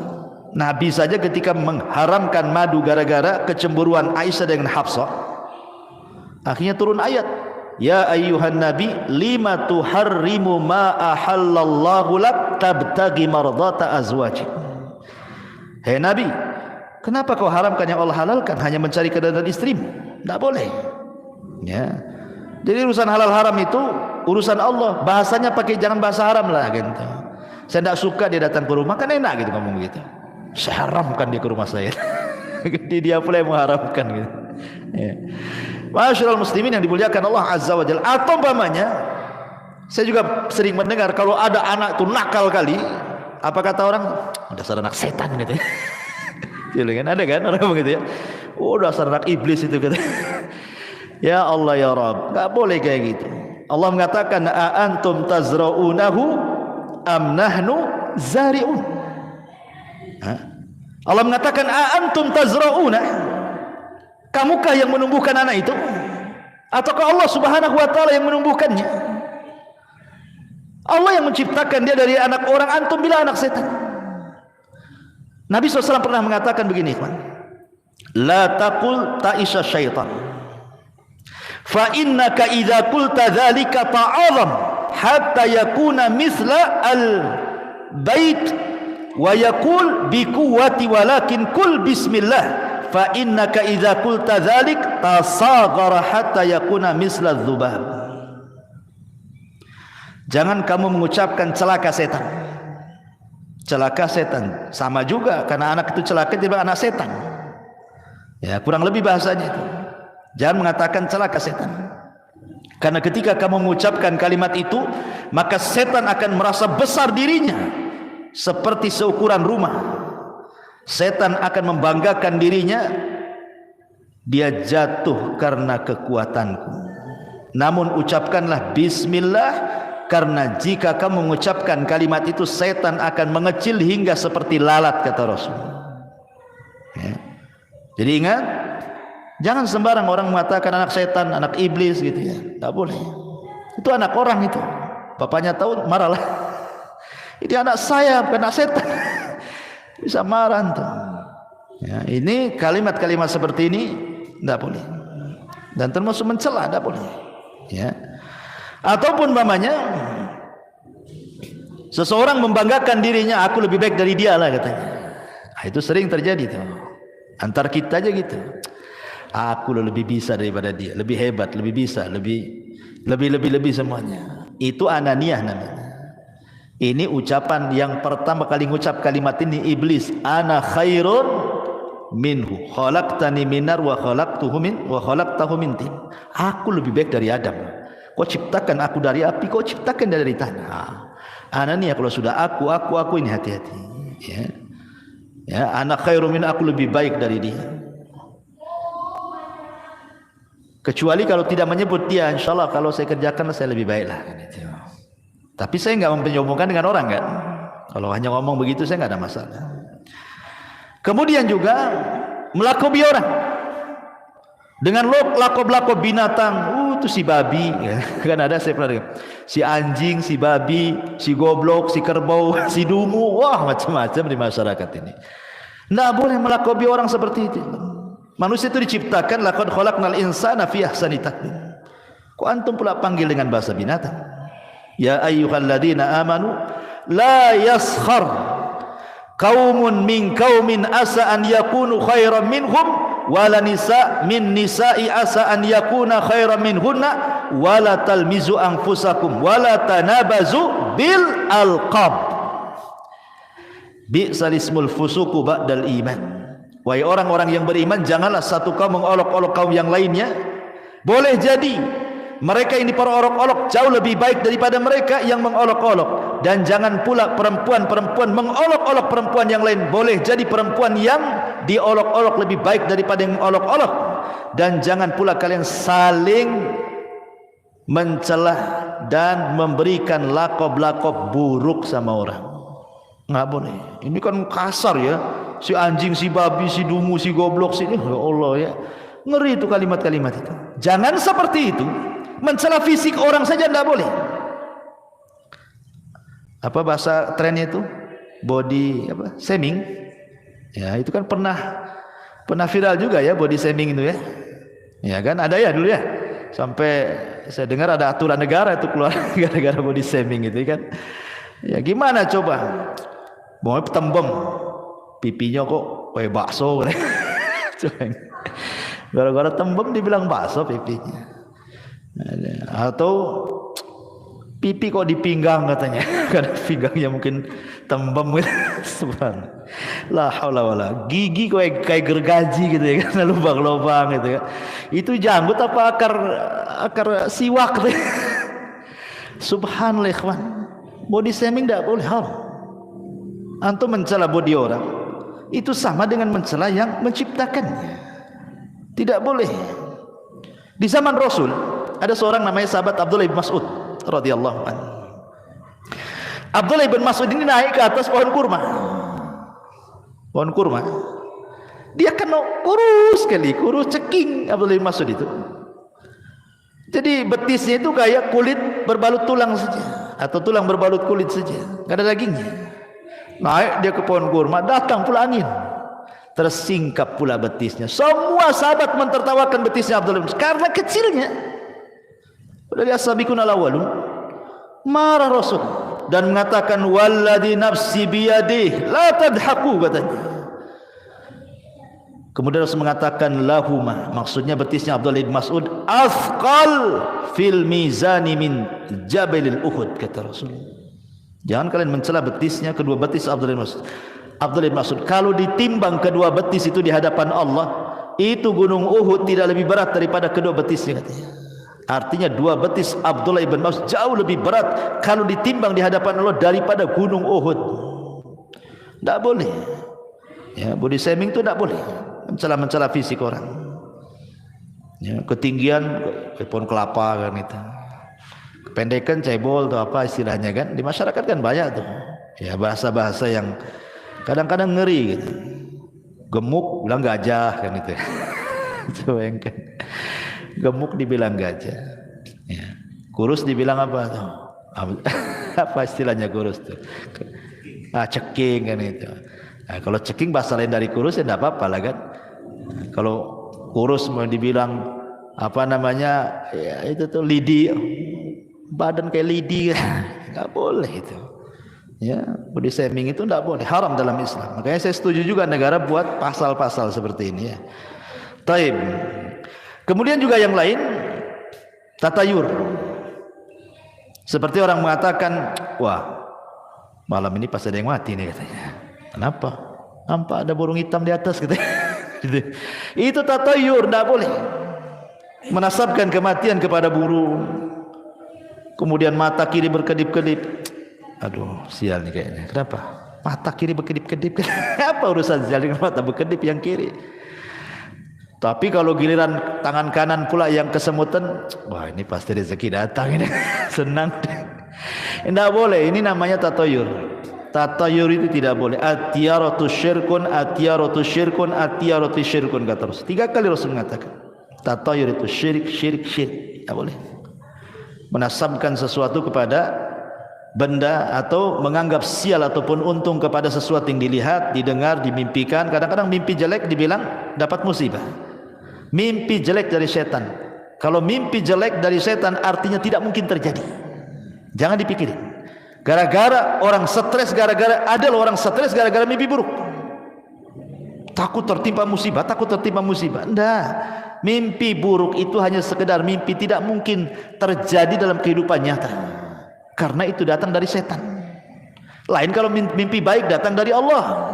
Nabi saja ketika mengharamkan madu gara-gara kecemburuan Aisyah dengan Hafsah, akhirnya turun ayat, ya ayyuhan nabi lima tuharrimu ma ahallallahu lak tabtagi mardata azwajik. Hei Nabi, kenapa kau haramkan yang Allah halalkan, hanya mencari keridhaan istrimu? Tidak boleh. Ya. Jadi urusan halal haram itu urusan Allah. Bahasanya pakai jangan bahasa haram lah gitu. Saya tidak suka dia datang ke rumah, kan enak gitu ngomong gitu. Saya haramkan dia ke rumah saya. Dia pula yang mengharamkan gitu. Ya. Masyaallah muslimin yang dimuliakan Allah Azza wa Jalla. Atau umpamanya, saya juga sering mendengar kalau ada anak itu nakal kali, apa kata orang? Dasar anak setan gitu ya. Kan ada kan orang begitu ya. Oh dasar anak iblis itu kata. Ya Allah ya Rabb, enggak boleh kayak gitu. Allah mengatakan a antum tazra'unahu am nahnu zari'un. Allah mengatakan a antum tazra'una, kamukah yang menumbuhkan anak itu ataukah Allah Subhanahu wa taala yang menumbuhkannya? Allah yang menciptakan dia dari anak orang, antum bilang anak setan. Nabi SAW pernah mengatakan begini, la taqul ta'isha syaitan fa innaka idza qulta dzalika ta'azam hatta yakuna misla al bait wa yaqul bi quwwati walakin kul bismillah fa innaka idza qulta dzalik tasaghara hatta yakuna misla dzubab. Jangan kamu mengucapkan celaka setan. Celaka setan sama juga, karena anak itu celaka tidak anak setan. Ya, kurang lebih bahasanya itu. Jangan mengatakan celaka setan. Karena ketika kamu mengucapkan kalimat itu, maka setan akan merasa besar dirinya seperti seukuran rumah. Setan akan membanggakan dirinya, dia jatuh karena kekuatanku. Namun ucapkanlah bismillah, karena jika kamu mengucapkan kalimat itu, setan akan mengecil hingga seperti lalat, kata Rasul. Ya. Jadi ingat, jangan sembarang orang mengatakan anak setan, anak iblis gitu ya. Tak boleh. Itu anak orang itu. Bapaknya tahu marahlah. Ini anak saya, bukan anak setan. Bisa marah tuh. Ya, ini kalimat-kalimat seperti ini tidak boleh. Dan termasuk mencela, tidak boleh. Ya. Ataupun umpamanya seseorang membanggakan dirinya, aku lebih baik dari dia lah katanya. Nah, itu sering terjadi tuh. Antar kita aja gitu. Aku lebih bisa daripada dia, lebih hebat, lebih bisa, lebih semuanya. Itu ananiyah namanya. Ini ucapan yang pertama kali ngucap kalimat ini iblis. Ana khairun minhu, khalaqtani minar wa khalaqtahu min tin. Aku lebih baik dari Adam. Kau ciptakan aku dari api, kau ciptakan dari tanah. Anania kalau sudah aku ini hati-hati. Ya, ya, anak khairum min, aku lebih baik dari dia. Kecuali kalau tidak menyebut dia, insyaallah kalau saya kerjakan saya lebih baik lah. Tapi saya enggak menyombongkan dengan orang kan. Kalau hanya ngomong begitu saya enggak ada masalah. Kemudian juga melakobi orang dengan lakob-lakob binatang. Itu si babi ya. Kan ada, saya pernah dengar, si anjing, si babi, si goblok, si kerbau, si dungu, wah macam-macam di masyarakat ini. Tidak boleh melakobi orang seperti itu. Manusia itu diciptakan laqad khalaqnal insana fi ahsani taqwim. Kok antum pula panggil dengan bahasa binatang? Ya ayyuhalladzina amanu la yaskhar qaumun min qaumin asa an yakunu khairan minhum wala nisa min nisa'i asa an yakuna khairan minhunna wala talmizu anfusakum wala tanabazu bil alqab. Bi'sal ismul fusuku ba'dal iman. Wahai orang-orang yang beriman, janganlah satu kaum mengolok-olok kaum yang lainnya. Boleh jadi mereka ini para olok-olok jauh lebih baik daripada mereka yang mengolok-olok. Dan jangan pula perempuan-perempuan mengolok-olok perempuan yang lain. Boleh jadi perempuan yang diolok-olok lebih baik daripada yang mengolok-olok. Dan jangan pula kalian saling mencelah dan memberikan lakob-lakob buruk sama orang. Nggak boleh. Ini kan kasar ya. Si anjing, si babi, si dungu, si goblok, si ya Allah ya. Ngeri itu kalimat-kalimat itu. Jangan seperti itu. Mencela fisik orang saja tidak boleh. Apa bahasa trennya itu? Body apa? Shaming. Ya, itu kan pernah viral juga ya body shaming itu ya. Ya kan ada ya dulu ya. Sampai saya dengar ada aturan negara itu keluar gara-gara body shaming itu kan. Ya gimana coba? Mau tembem pipinya kok kayak bakso. Gara-gara tembem dibilang bakso pipinya. Atau pipi kok di pinggang katanya. Karena pinggangnya mungkin tembem gitu. Subhanallah. La haula wala. Gigi kayak gergaji gitu ya karena lubang-lubang gitu ya. Itu janggut apa akar siwak gitu. Subhanallah ikhwan. Body shaming tidak boleh haram. Antum mencela body orang itu sama dengan mencela yang menciptakannya. Tidak boleh. Di zaman Rasul ada seorang namanya sahabat Abdullah bin Mas'ud radhiyallahu anhu. Abdullah bin Mas'ud ini naik ke atas pohon kurma. Pohon kurma. Dia kan kurus sekali, kurus ceking Abdullah bin Mas'ud itu. Jadi betisnya itu kayak kulit berbalut tulang saja atau tulang berbalut kulit saja, enggak ada dagingnya. Naik dia ke pohon kurma, datang pula angin, tersingkap pula betisnya. Semua sahabat mentertawakan betisnya Abdullah bin Mas'ud karena kecilnya. Dari as-sabiqun al-awwalun. Marah Rasul dan mengatakan walladzi nafsi biyadihi la tadhaku katanya. Kemudian Rasul mengatakan lahuma, maksudnya betisnya Abdullah bin Mas'ud athqal fil mizani min jabalil Uhud kata Rasul. Jangan kalian mencela betisnya, kedua betis Abdullah bin Mas'ud. Abdullah bin Mas'ud, kalau ditimbang kedua betis itu di hadapan Allah, itu gunung Uhud tidak lebih berat daripada kedua betisnya katanya. Artinya dua betis Abdullah bin Mas'ud jauh lebih berat kalau ditimbang di hadapan Allah daripada gunung Uhud. Tidak boleh. Ya, body shaming itu tidak boleh. Mencela fisik orang. Ya, ketinggian pohon kelapa kan itu. Pendekan cebol atau apa istilahnya kan di masyarakat kan banyak tuh ya bahasa-bahasa yang kadang-kadang ngeri gitu. Gemuk bilang gajah kan itu. Bayangkan gemuk dibilang gajah ya. Kurus dibilang apa tuh? Apa istilahnya kurus tuh? Ceking kan itu. Nah, kalau ceking bahasa lain dari kurus ya tidak apa-apa lah kan. Kalau kurus mau dibilang apa namanya ya itu tuh lidi, badan kayak lidi, nggak boleh itu. Ya, body shaming itu nggak boleh, haram dalam Islam. Makanya saya setuju juga negara buat pasal-pasal seperti ini ya. Taib. Kemudian juga yang lain, tatayur. Seperti orang mengatakan, wah malam ini pas ada yang mati nih katanya. Kenapa? Nampak ada burung hitam di atas gitu. Itu tatayur, nggak boleh. Menasabkan kematian kepada burung. Kemudian mata kiri berkedip-kedip. Aduh, sial nih kayaknya. Kenapa? Mata kiri berkedip-kedip. Apa urusan sial dengan mata berkedip yang kiri? Tapi kalau giliran tangan kanan pula yang kesemutan, wah ini pasti rezeki datang ini. Senang. Tidak boleh. Ini namanya tatayur. Tatayur itu tidak boleh. Atiyaratu syirkun, atiyaratu syirkun, atiyaratu syirkun kata Rasul. 3 kali Rasul mengatakan. Tatayur itu syirik, syirik, syirik. Tidak boleh. Menasabkan sesuatu kepada benda atau menganggap sial ataupun untung kepada sesuatu yang dilihat, didengar, dimimpikan. Kadang-kadang mimpi jelek dibilang dapat musibah. Mimpi jelek dari setan. Kalau mimpi jelek dari setan artinya tidak mungkin terjadi. Jangan dipikirin. Gara-gara orang stres, ada orang stres gara-gara mimpi buruk. Takut tertimpa musibah, takut tertimpa musibah. Enggak. Mimpi buruk itu hanya sekedar mimpi, tidak mungkin terjadi dalam kehidupan nyata. Karena itu datang dari setan. Lain kalau mimpi baik datang dari Allah.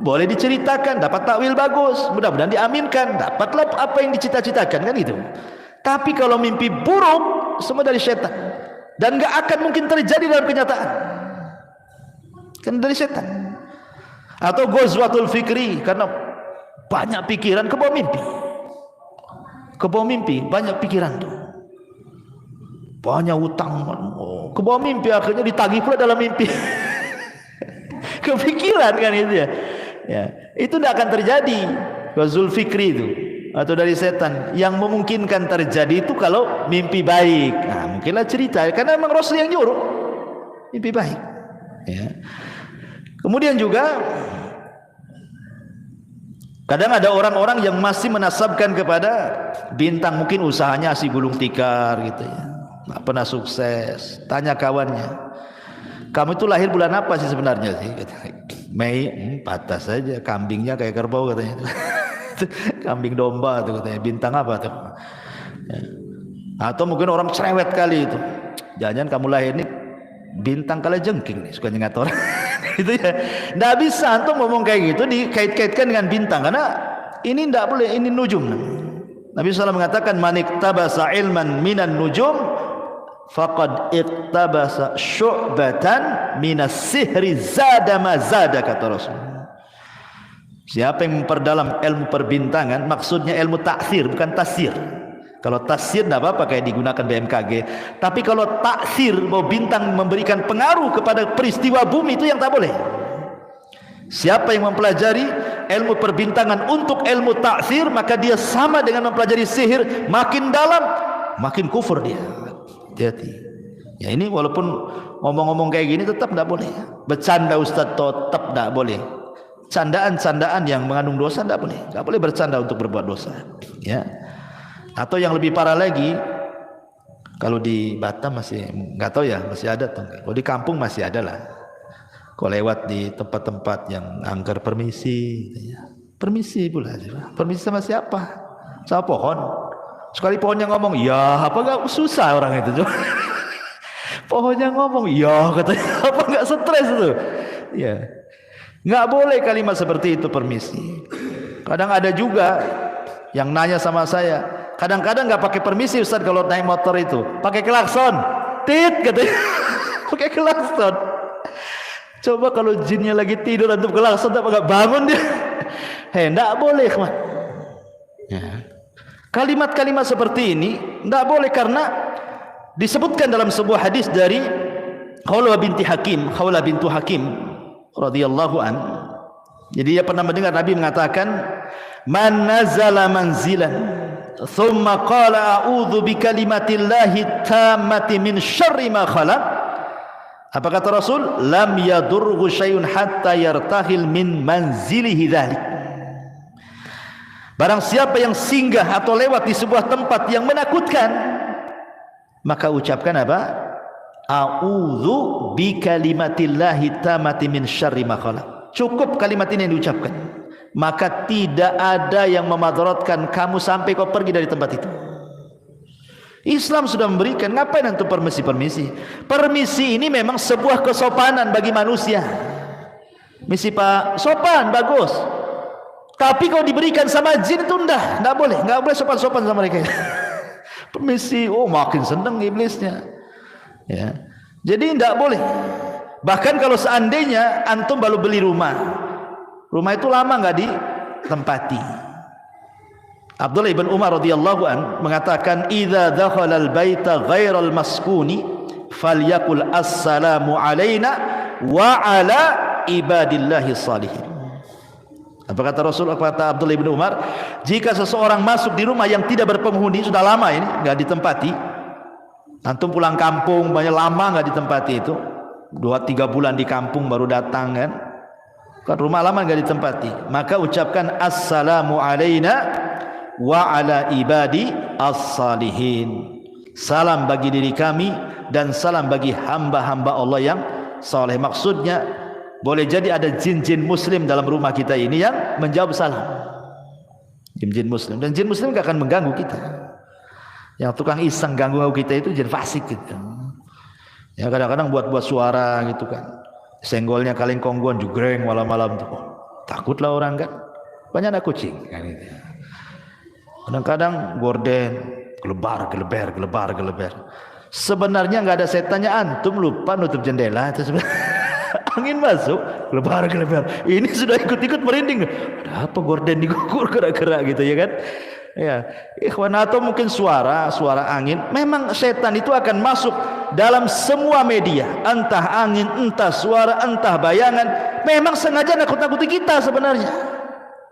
Boleh diceritakan, dapat takwil bagus, mudah-mudahan diaminkan, dapatlah apa yang dicita-citakan, kan itu. Tapi kalau mimpi buruk semua dari setan dan gak akan mungkin terjadi dalam kenyataan, kan dari setan. Atau ghazwatul fikri, karena banyak pikiran ke bawah mimpi. Ke bawah mimpi banyak pikiran tuh, banyak utang, ke bawah mimpi, akhirnya ditagih pula dalam mimpi. Kepikiran kan itu ya. Ya, itu tidak akan terjadi. Ghazul fikri itu atau dari setan. Yang memungkinkan terjadi itu kalau mimpi baik. Nah, mungkinlah cerita, karena memang Rasul yang nyuruh mimpi baik. Ya. Kemudian juga kadang ada orang-orang yang masih menasabkan kepada bintang, mungkin usahanya si gulung tikar gitu ya, nggak pernah sukses. Tanya kawannya, kamu itu lahir bulan apa sih sebenarnya sih? Mei. Patah saja, kambingnya kayak kerbau katanya. Kambing domba tuh katanya. Bintang apa tuh? Ya. Atau mungkin orang cerewet kali itu, jangan kamu lahir nih bintang kalajengking nih, suka nyengat orang. Itu ya, nggak bisa antum ngomong kayak gitu dikait-kaitkan dengan bintang, karena ini nggak boleh, ini nujum. Nabi SAW mengatakan, man iktabasa ilman minan nujum faqad iktabasa syu'batan minas sihri zada ma zada, kata Rasul. Siapa yang memperdalam ilmu perbintangan, maksudnya ilmu taksir bukan tasir. Kalau tasir tidak apa-apa kayak digunakan BMKG, tapi kalau taksir, bahwa bintang memberikan pengaruh kepada peristiwa bumi, itu yang tak boleh. Siapa yang mempelajari ilmu perbintangan untuk ilmu taksir, maka dia sama dengan mempelajari sihir. Makin dalam makin kufur dia. Hati-hati. Ya, ini walaupun ngomong-ngomong kayak gini tetap tidak boleh. Bercanda Ustaz tetap tidak boleh. Candaan-candaan yang mengandung dosa tidak boleh. Tidak boleh bercanda untuk berbuat dosa. Ya. Atau yang lebih parah lagi, kalau di Batam masih nggak tahu ya, masih ada tuh. Kalau di kampung masih ada lah. Kalau lewat di tempat-tempat yang angker permisi, permisi pula. Permisi sama siapa? Sama pohon. Sekali pohonnya ngomong, ya apa nggak susah orang itu. Pohonnya ngomong, ya katanya, apa nggak stres tuh? Ya, nggak boleh kalimat seperti itu, permisi. Kadang ada juga yang nanya sama saya, kadang-kadang nggak pakai permisi Ustaz kalau naik motor itu, pakai klakson, tit katanya. Pakai klakson. Coba kalau jinnya lagi tidur antum klakson, nggak bangun dia. Hei, nggak boleh, man. Ya. Kalimat-kalimat seperti ini tidak boleh, karena disebutkan dalam sebuah hadis dari Khawlah binti Hakim radhiyallahu an. Jadi dia pernah mendengar Nabi mengatakan, man nazala manzilan thumma qala a'udzu bikalimatillahi tammati min syarri ma khalaq. Apa kata Rasul? Lam yadurhu syai'un hatta yartahil min manzilihi dzalik. Barang siapa yang singgah atau lewat di sebuah tempat yang menakutkan, maka ucapkan apa? A'udzu bikalimatillahi tammati min syarri ma khalaq. Cukup kalimat ini yang diucapkan, maka tidak ada yang memadaratkan kamu sampai kau pergi dari tempat itu. Islam sudah memberikan, ngapain antum permisi-permisi? Permisi ini memang sebuah kesopanan bagi manusia. Misi Pak, sopan, bagus. Tapi kalau diberikan sama jin itu enggak boleh sopan-sopan sama mereka. Permisi, oh makin senang iblisnya. Ya. Jadi enggak boleh. Bahkan kalau seandainya antum baru beli rumah itu lama enggak ditempati. Abdullah ibn Umar radhiyallahu an mengatakan, idza dakhala al-baita ghairal maskuni falyakul assalamu alaina wa ala ibadillahi salihin. Apa kata Rasul, kata Abdullah bin Umar, jika seseorang masuk di rumah yang tidak berpenghuni, sudah lama ini nggak ditempati, antum pulang kampung banyak lama nggak ditempati, itu 2-3 bulan di kampung baru datang kan rumah lama nggak ditempati, maka ucapkan assalamu alaina wa ala ibadi as-salihin, salam bagi diri kami dan salam bagi hamba-hamba Allah yang saleh. Maksudnya boleh jadi ada jin-jin muslim dalam rumah kita ini yang menjawab salam. jin muslim. Dan jin muslim gak akan mengganggu kita. Yang tukang iseng ganggu kita itu jin fasik gitu. Ya kadang-kadang buat suara gitu kan. Senggolnya kaleng konggon jugreng malam-malam tuh. Takutlah orang kan. Banyak anak kucing kan gitu. Kadang-kadang gorden gelebar. Sebenarnya nggak ada setannya, antum lupa nutup jendela itu sebenarnya. Angin masuk gelebar. Ini sudah ikut-ikut merinding. Ada apa gorden digugur gerak-gerak gitu ya kan? Ya, ikhwan, atau mungkin suara angin. Memang setan itu akan masuk dalam semua media, entah angin, entah suara, entah bayangan. Memang sengaja nakut-nakuti kita sebenarnya.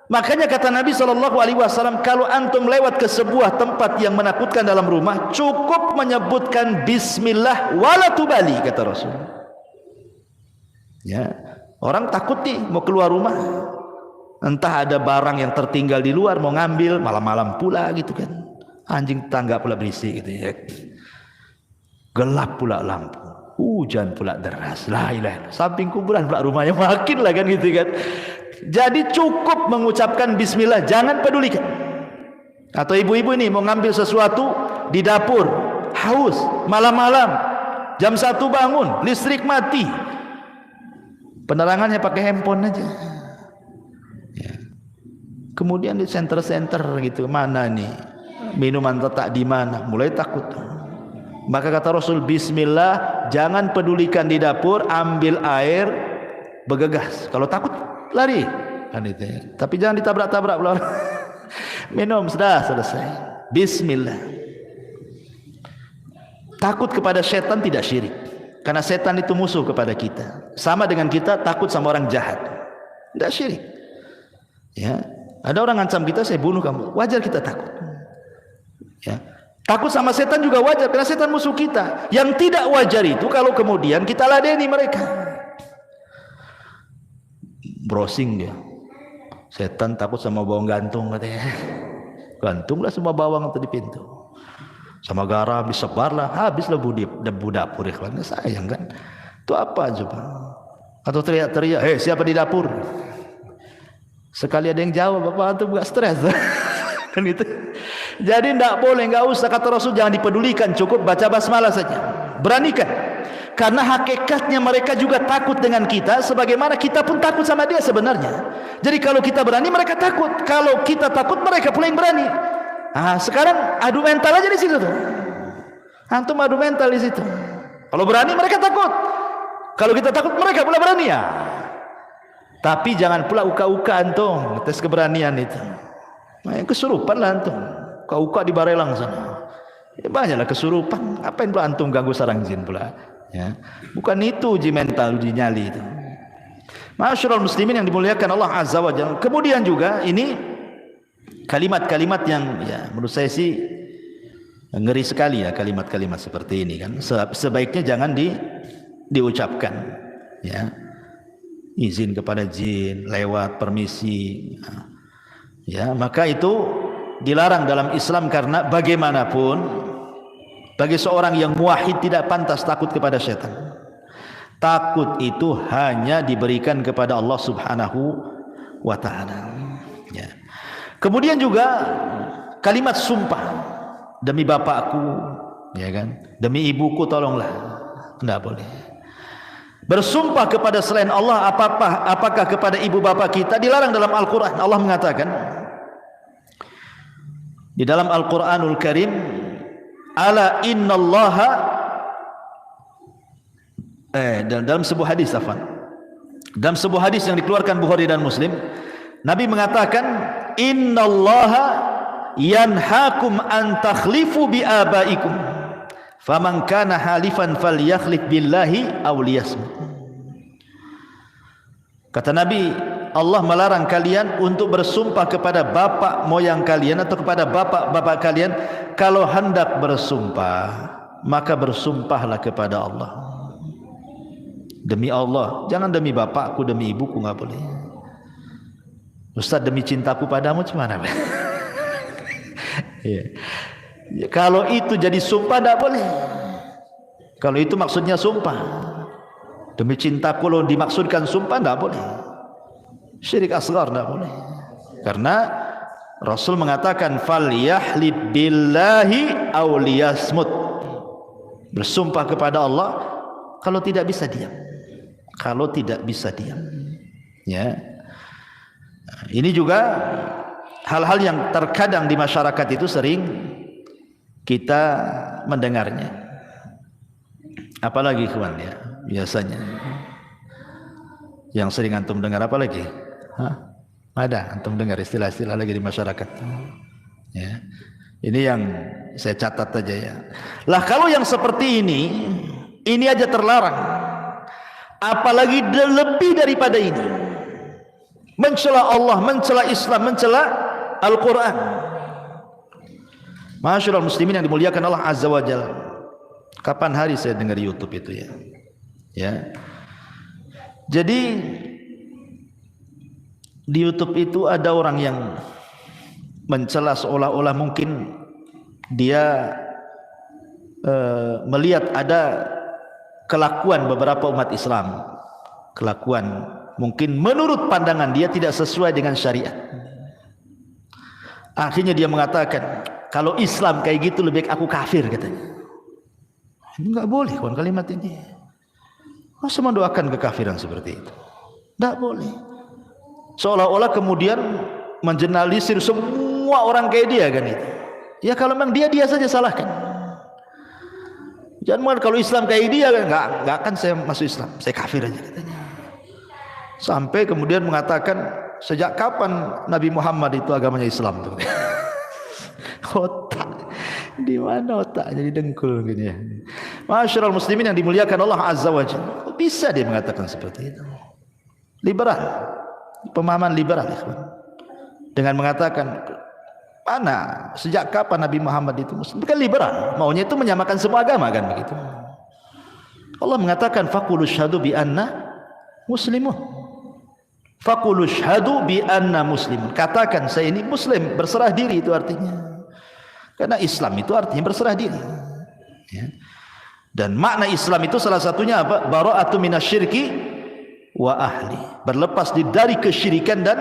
Makanya kata Nabi SAW, kalau antum lewat ke sebuah tempat yang menakutkan dalam rumah, cukup menyebutkan bismillah wala tubali, kata Rasul. Ya, orang takut nih mau keluar rumah, entah ada barang yang tertinggal di luar mau ngambil, malam-malam pula gitu kan, anjing tangga pula berisik gitu ya, gelap pula lampu, hujan pula deras, la ilaha illallah, samping kuburan pula rumahnya, makin lah kan gitu kan. Jadi cukup mengucapkan bismillah, jangan pedulikan. Atau ibu-ibu ini mau ngambil sesuatu di dapur, haus, malam-malam, jam 1 bangun, listrik mati, penerangannya pakai handphone aja ya. Kemudian di center-center gitu, mana nih minuman letak di mana, mulai takut. Maka kata Rasul, bismillah, jangan pedulikan di dapur, ambil air, bergegas. Kalau takut lari kan itu ya. Tapi jangan ditabrak-tabrak pula. Minum sudah selesai. Bismillah. Takut kepada setan tidak syirik, karena setan itu musuh kepada kita. Sama dengan kita takut sama orang jahat, tidak syirik. Ya, ada orang ngancam kita, saya bunuh kamu, wajar kita takut. Ya, takut sama setan juga wajar, karena setan musuh kita. Yang tidak wajar itu kalau kemudian kita ladeni mereka. Browsing dia, setan takut sama bawang gantung katanya. Gantunglah semua bawang itu di pintu, sama garam disebarlah, habislah debu dapur. Ikhwan, sayang kan? Itu apa coba? Atau teriak-teriak, hei siapa di dapur? Sekali ada yang jawab, bapak antum gak stres kan itu. Jadi tidak boleh, nggak usah, kata Rasul, jangan dipedulikan, cukup baca basmalah saja. Beranikan. Karena hakikatnya mereka juga takut dengan kita, sebagaimana kita pun takut sama dia sebenarnya. Jadi kalau kita berani, mereka takut. Kalau kita takut, mereka pula yang berani. Sekarang adu mental aja di situ tuh. Antum adu mental di situ. Kalau berani, mereka takut. Kalau kita takut, mereka pula berani ya. Tapi jangan pula uka-uka antum tes keberanian itu. Kesurupan lah antum. Uka-uka di Barelang sana. Ya, banyaklah kesurupan. Apain pula antum ganggu sarang jin pula? Ya, bukan itu uji mental, uji nyali itu. Ma'asyiral muslimin yang dimuliakan Allah Azza wa Jalla. Kemudian juga ini kalimat-kalimat yang ya menurut saya sih ngeri sekali ya, kalimat-kalimat seperti ini kan. Sebaiknya jangan diucapkan ya. Izin kepada jin, lewat permisi. Ya, maka itu dilarang dalam Islam, karena bagaimanapun bagi seorang yang muwahhid tidak pantas takut kepada setan. Takut itu hanya diberikan kepada Allah Subhanahu wa taala. Ya. Kemudian juga kalimat sumpah, demi bapakku, ya kan? Demi ibuku tolonglah. Tidak boleh. Bersumpah kepada selain Allah, apakah kepada ibu bapak kita, dilarang dalam Al-Qur'an. Allah mengatakan di dalam Al-Qur'anul Karim, ala innallaha, dalam sebuah hadis, dalam sebuah hadis yang dikeluarkan Bukhari dan Muslim, Nabi mengatakan, innallaha yanhaakum an takhlifu bi abaikum, faman kana halifan falyakhlif billahi aw liyasmut. Kata Nabi, Allah melarang kalian untuk bersumpah kepada bapak moyang kalian atau kepada bapak-bapak kalian. Kalau hendak bersumpah, maka bersumpahlah kepada Allah. Demi Allah, jangan demi bapakku, demi ibuku, nggak boleh. Ustaz, demi cintaku padamu gimana? Ya. Kalau itu jadi sumpah, tidak boleh. Kalau itu maksudnya sumpah, demi cintaku, kalau dimaksudkan sumpah, tidak boleh. Syirik asghar tidak boleh. Karena Rasul mengatakan falyahlib billahi aw liyasmut. Bersumpah kepada Allah, kalau tidak bisa diam. Kalau tidak bisa diam. Ya. Ini juga hal-hal yang terkadang di masyarakat itu sering kita mendengarnya. Apalagi kawan ya, biasanya yang sering antum dengar apa lagi? Hah? Ada antum dengar istilah-istilah lagi di masyarakat. Ya. Ini yang saya catat aja ya. Lah kalau yang seperti ini aja terlarang. Apalagi lebih daripada ini. Mencela Allah, mencela Islam, mencela Al-Quran. Masyaallah muslimin yang dimuliakan Allah Azza wa Jalla. Kapan hari saya dengar YouTube itu ya? Ya. Jadi di YouTube itu ada orang yang mencela seolah-olah mungkin dia melihat ada kelakuan beberapa umat Islam, kelakuan mungkin menurut pandangan dia tidak sesuai dengan syariat. Akhirnya dia mengatakan, kalau Islam kayak gitu lebih baik aku kafir katanya. Ini enggak boleh kawan kalimat ini. Masa mendoakan kekafiran seperti itu? Enggak boleh. Seolah-olah kemudian mengeneralisir semua orang kayak dia kan itu. Ya kalau memang dia saja salahkan. Jangan mengatakan kalau Islam kayak dia enggak akan saya masuk Islam, saya kafir aja katanya. Sampai kemudian mengatakan sejak kapan Nabi Muhammad itu agamanya Islam tuh. Otak di mana otak jadi dengkul gini ya. Masyaallah muslimin yang dimuliakan Allah Azza wa Jalla. Bisa dia mengatakan seperti itu. Liberal. Pemahaman liberal dengan mengatakan mana sejak kapan Nabi Muhammad itu Muslim? Bukan liberal, maunya itu menyamakan semua agama kan begitu. Allah mengatakan faqulu syhadu bi anna muslimun. Faqulu syhadu bi anna muslimun. Katakan saya ini muslim, berserah diri itu artinya. Karena Islam itu artinya berserah diri. Ya. Dan makna Islam itu salah satunya apa? Bara'atu minasyirki wa ahli, berlepas dari kesyirikan dan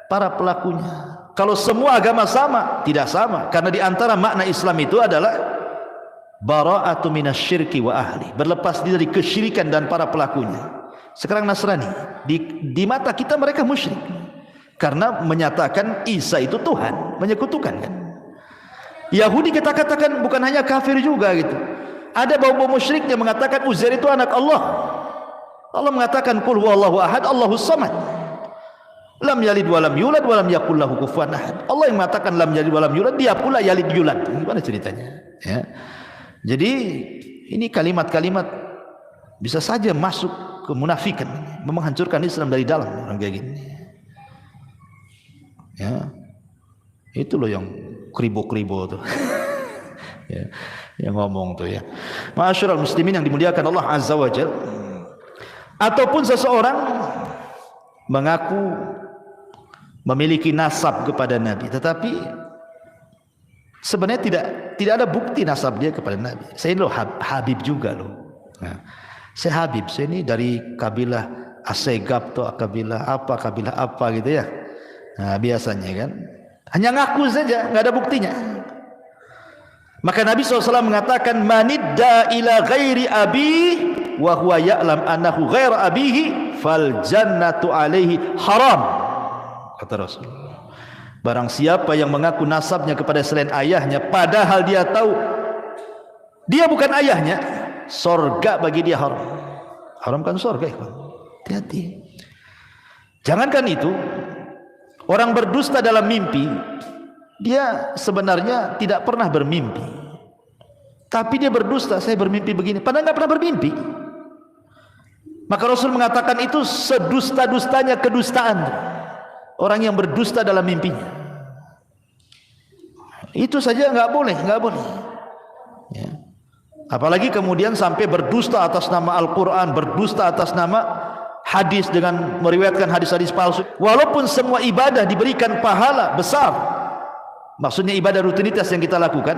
para pelakunya. Kalau semua agama sama, tidak sama, karena di antara makna Islam itu adalah bara'atu minasyirki wa ahli, berlepas dari kesyirikan dan para pelakunya. Sekarang Nasrani, di mata kita mereka musyrik karena menyatakan Isa itu Tuhan, menyekutukan kan. Yahudi kita katakan bukan hanya kafir juga gitu. Ada bau-bau musyriknya mengatakan Uzair itu anak Allah. Allah mengatakan qul huwallahu ahad Allahus samad. Lam yalid wa lam yulad wa lam yakul lahu kufuwan ahad. Allah yang mengatakan lam yalid wa lam yulad, dia pula yalid yulad. Gimana ceritanya? Ya. Jadi ini kalimat-kalimat bisa saja masuk ke munafikan, menghancurkan Islam dari dalam orang kayak gini. Ya. Itu loh yang kribo-kribo tuh. Ya, yang ngomong tuh ya. Masyaallah muslimin yang dimuliakan Allah Azza wa Jalla. Ataupun seseorang mengaku memiliki nasab kepada Nabi, tetapi sebenarnya tidak ada bukti nasab dia kepada Nabi. Saya ini loh Habib juga loh. Nah, saya Habib, saya ini dari kabilah Asegab atau kabilah apa gitu ya. Nah, biasanya kan hanya ngaku saja, nggak ada buktinya. Maka Nabi SAW mengatakan manidda ila ghairi abi wa huwa ya'lam annahu ghaira abihi fal jannatu alaihi haram, kata Rasul. Barang siapa yang mengaku nasabnya kepada selain ayahnya padahal dia tahu dia bukan ayahnya, surga bagi dia haram. Haram kan surga, hati-hati. Jangankan itu, orang berdusta dalam mimpi, dia sebenarnya tidak pernah bermimpi, tapi dia berdusta, saya bermimpi begini, padahal nggak pernah bermimpi. Maka Rasul mengatakan itu sedusta-dustanya kedustaan orang yang berdusta dalam mimpinya. Itu saja nggak boleh. Ya. Apalagi kemudian sampai berdusta atas nama Al-Quran, berdusta atas nama hadis dengan meriwayatkan hadis-hadis palsu. Walaupun semua ibadah diberikan pahala besar, maksudnya ibadah rutinitas yang kita lakukan,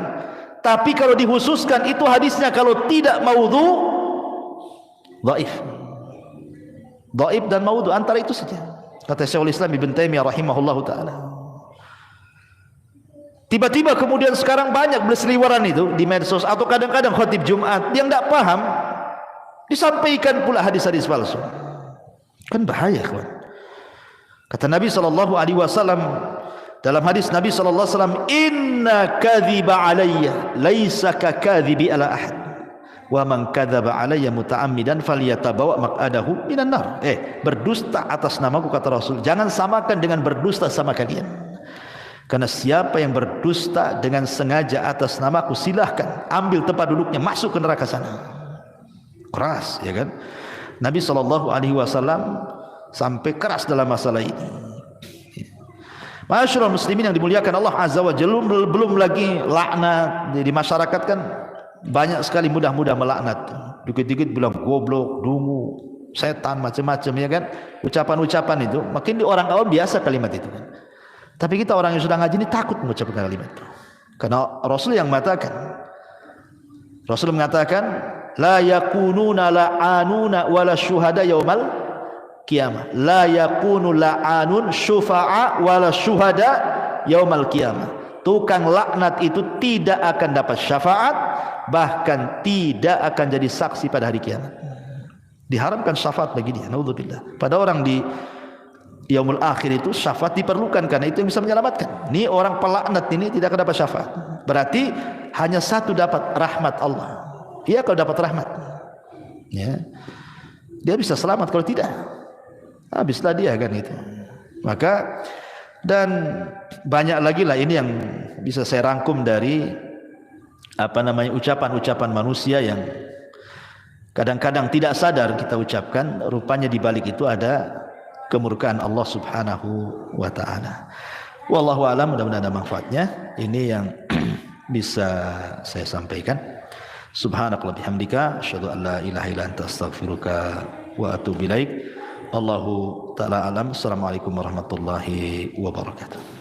tapi kalau dikhususkan itu hadisnya kalau tidak maudhu, dhaif. Dhaif dan maudhu antara itu saja. Kata Syekhul Islam Ibnu Taimiyah rahimahullahu taala. Tiba-tiba kemudian sekarang banyak berseliweran itu di medsos, atau kadang-kadang khotib Jumat yang tidak paham disampaikan pula hadis-hadis palsu. Kan bahaya, kawan. Kata Nabi SAW dalam hadis Nabi SAW, inna kadhiba alayya laisa ka kadhibi ala ahad wa man kadzaba alayya muta'ammidan falyatabawa maq'adahu minan nar. Berdusta atas namaku, kata Rasul, jangan samakan dengan berdusta sama kalian. Karena siapa yang berdusta dengan sengaja atas namaku, silahkan ambil tempat duduknya, masuk ke neraka sana. Keras, ya kan? Nabi SAW sampai keras dalam masalah ini. Masyaallah muslimin yang dimuliakan Allah Azza wa Jalla, belum lagi laknat di masyarakat kan banyak sekali mudah-mudah melaknat. Dikit-dikit bilang goblok, dungu, setan, macam-macam, ya kan? Ucapan-ucapan itu, makin di orang awam biasa kalimat itu kan. Tapi kita orang yang sudah ngaji ini takut mengucapkan kalimat itu. Karena Rasul yang mengatakan, Rasul mengatakan, la yakununa la'anuna wala syuhada yaumal qiyamah. La yakunu la'anun syufa'a wala syuhada yaumal qiyamah. Tukang laknat itu tidak akan dapat syafaat, bahkan tidak akan jadi saksi pada hari kiamat. Diharamkan syafaat bagi dia, naudzubillah. Pada orang di yaumul akhir itu syafaat diperlukan, karena itu yang bisa menyelamatkan. Ini orang pelaknat ini tidak akan dapat syafaat. Berarti hanya satu dapat rahmat Allah. Dia kalau dapat rahmat, ya, dia bisa selamat. Kalau tidak, habislah dia kan itu. Maka dan banyak lagi lah ini yang bisa saya rangkum dari ucapan-ucapan manusia yang kadang-kadang tidak sadar kita ucapkan. Rupanya di balik itu ada kemurkaan Allah Subhanahu wa taala. Wallahu a'lam, mudah-mudahan ada manfaatnya. Ini yang bisa saya sampaikan. Subhanakallah bihamdika asyhadu an la ilaha illa anta astaghfiruka wa atubu ilaik. Allahu taala alam. Assalamualaikum warahmatullahi wabarakatuh.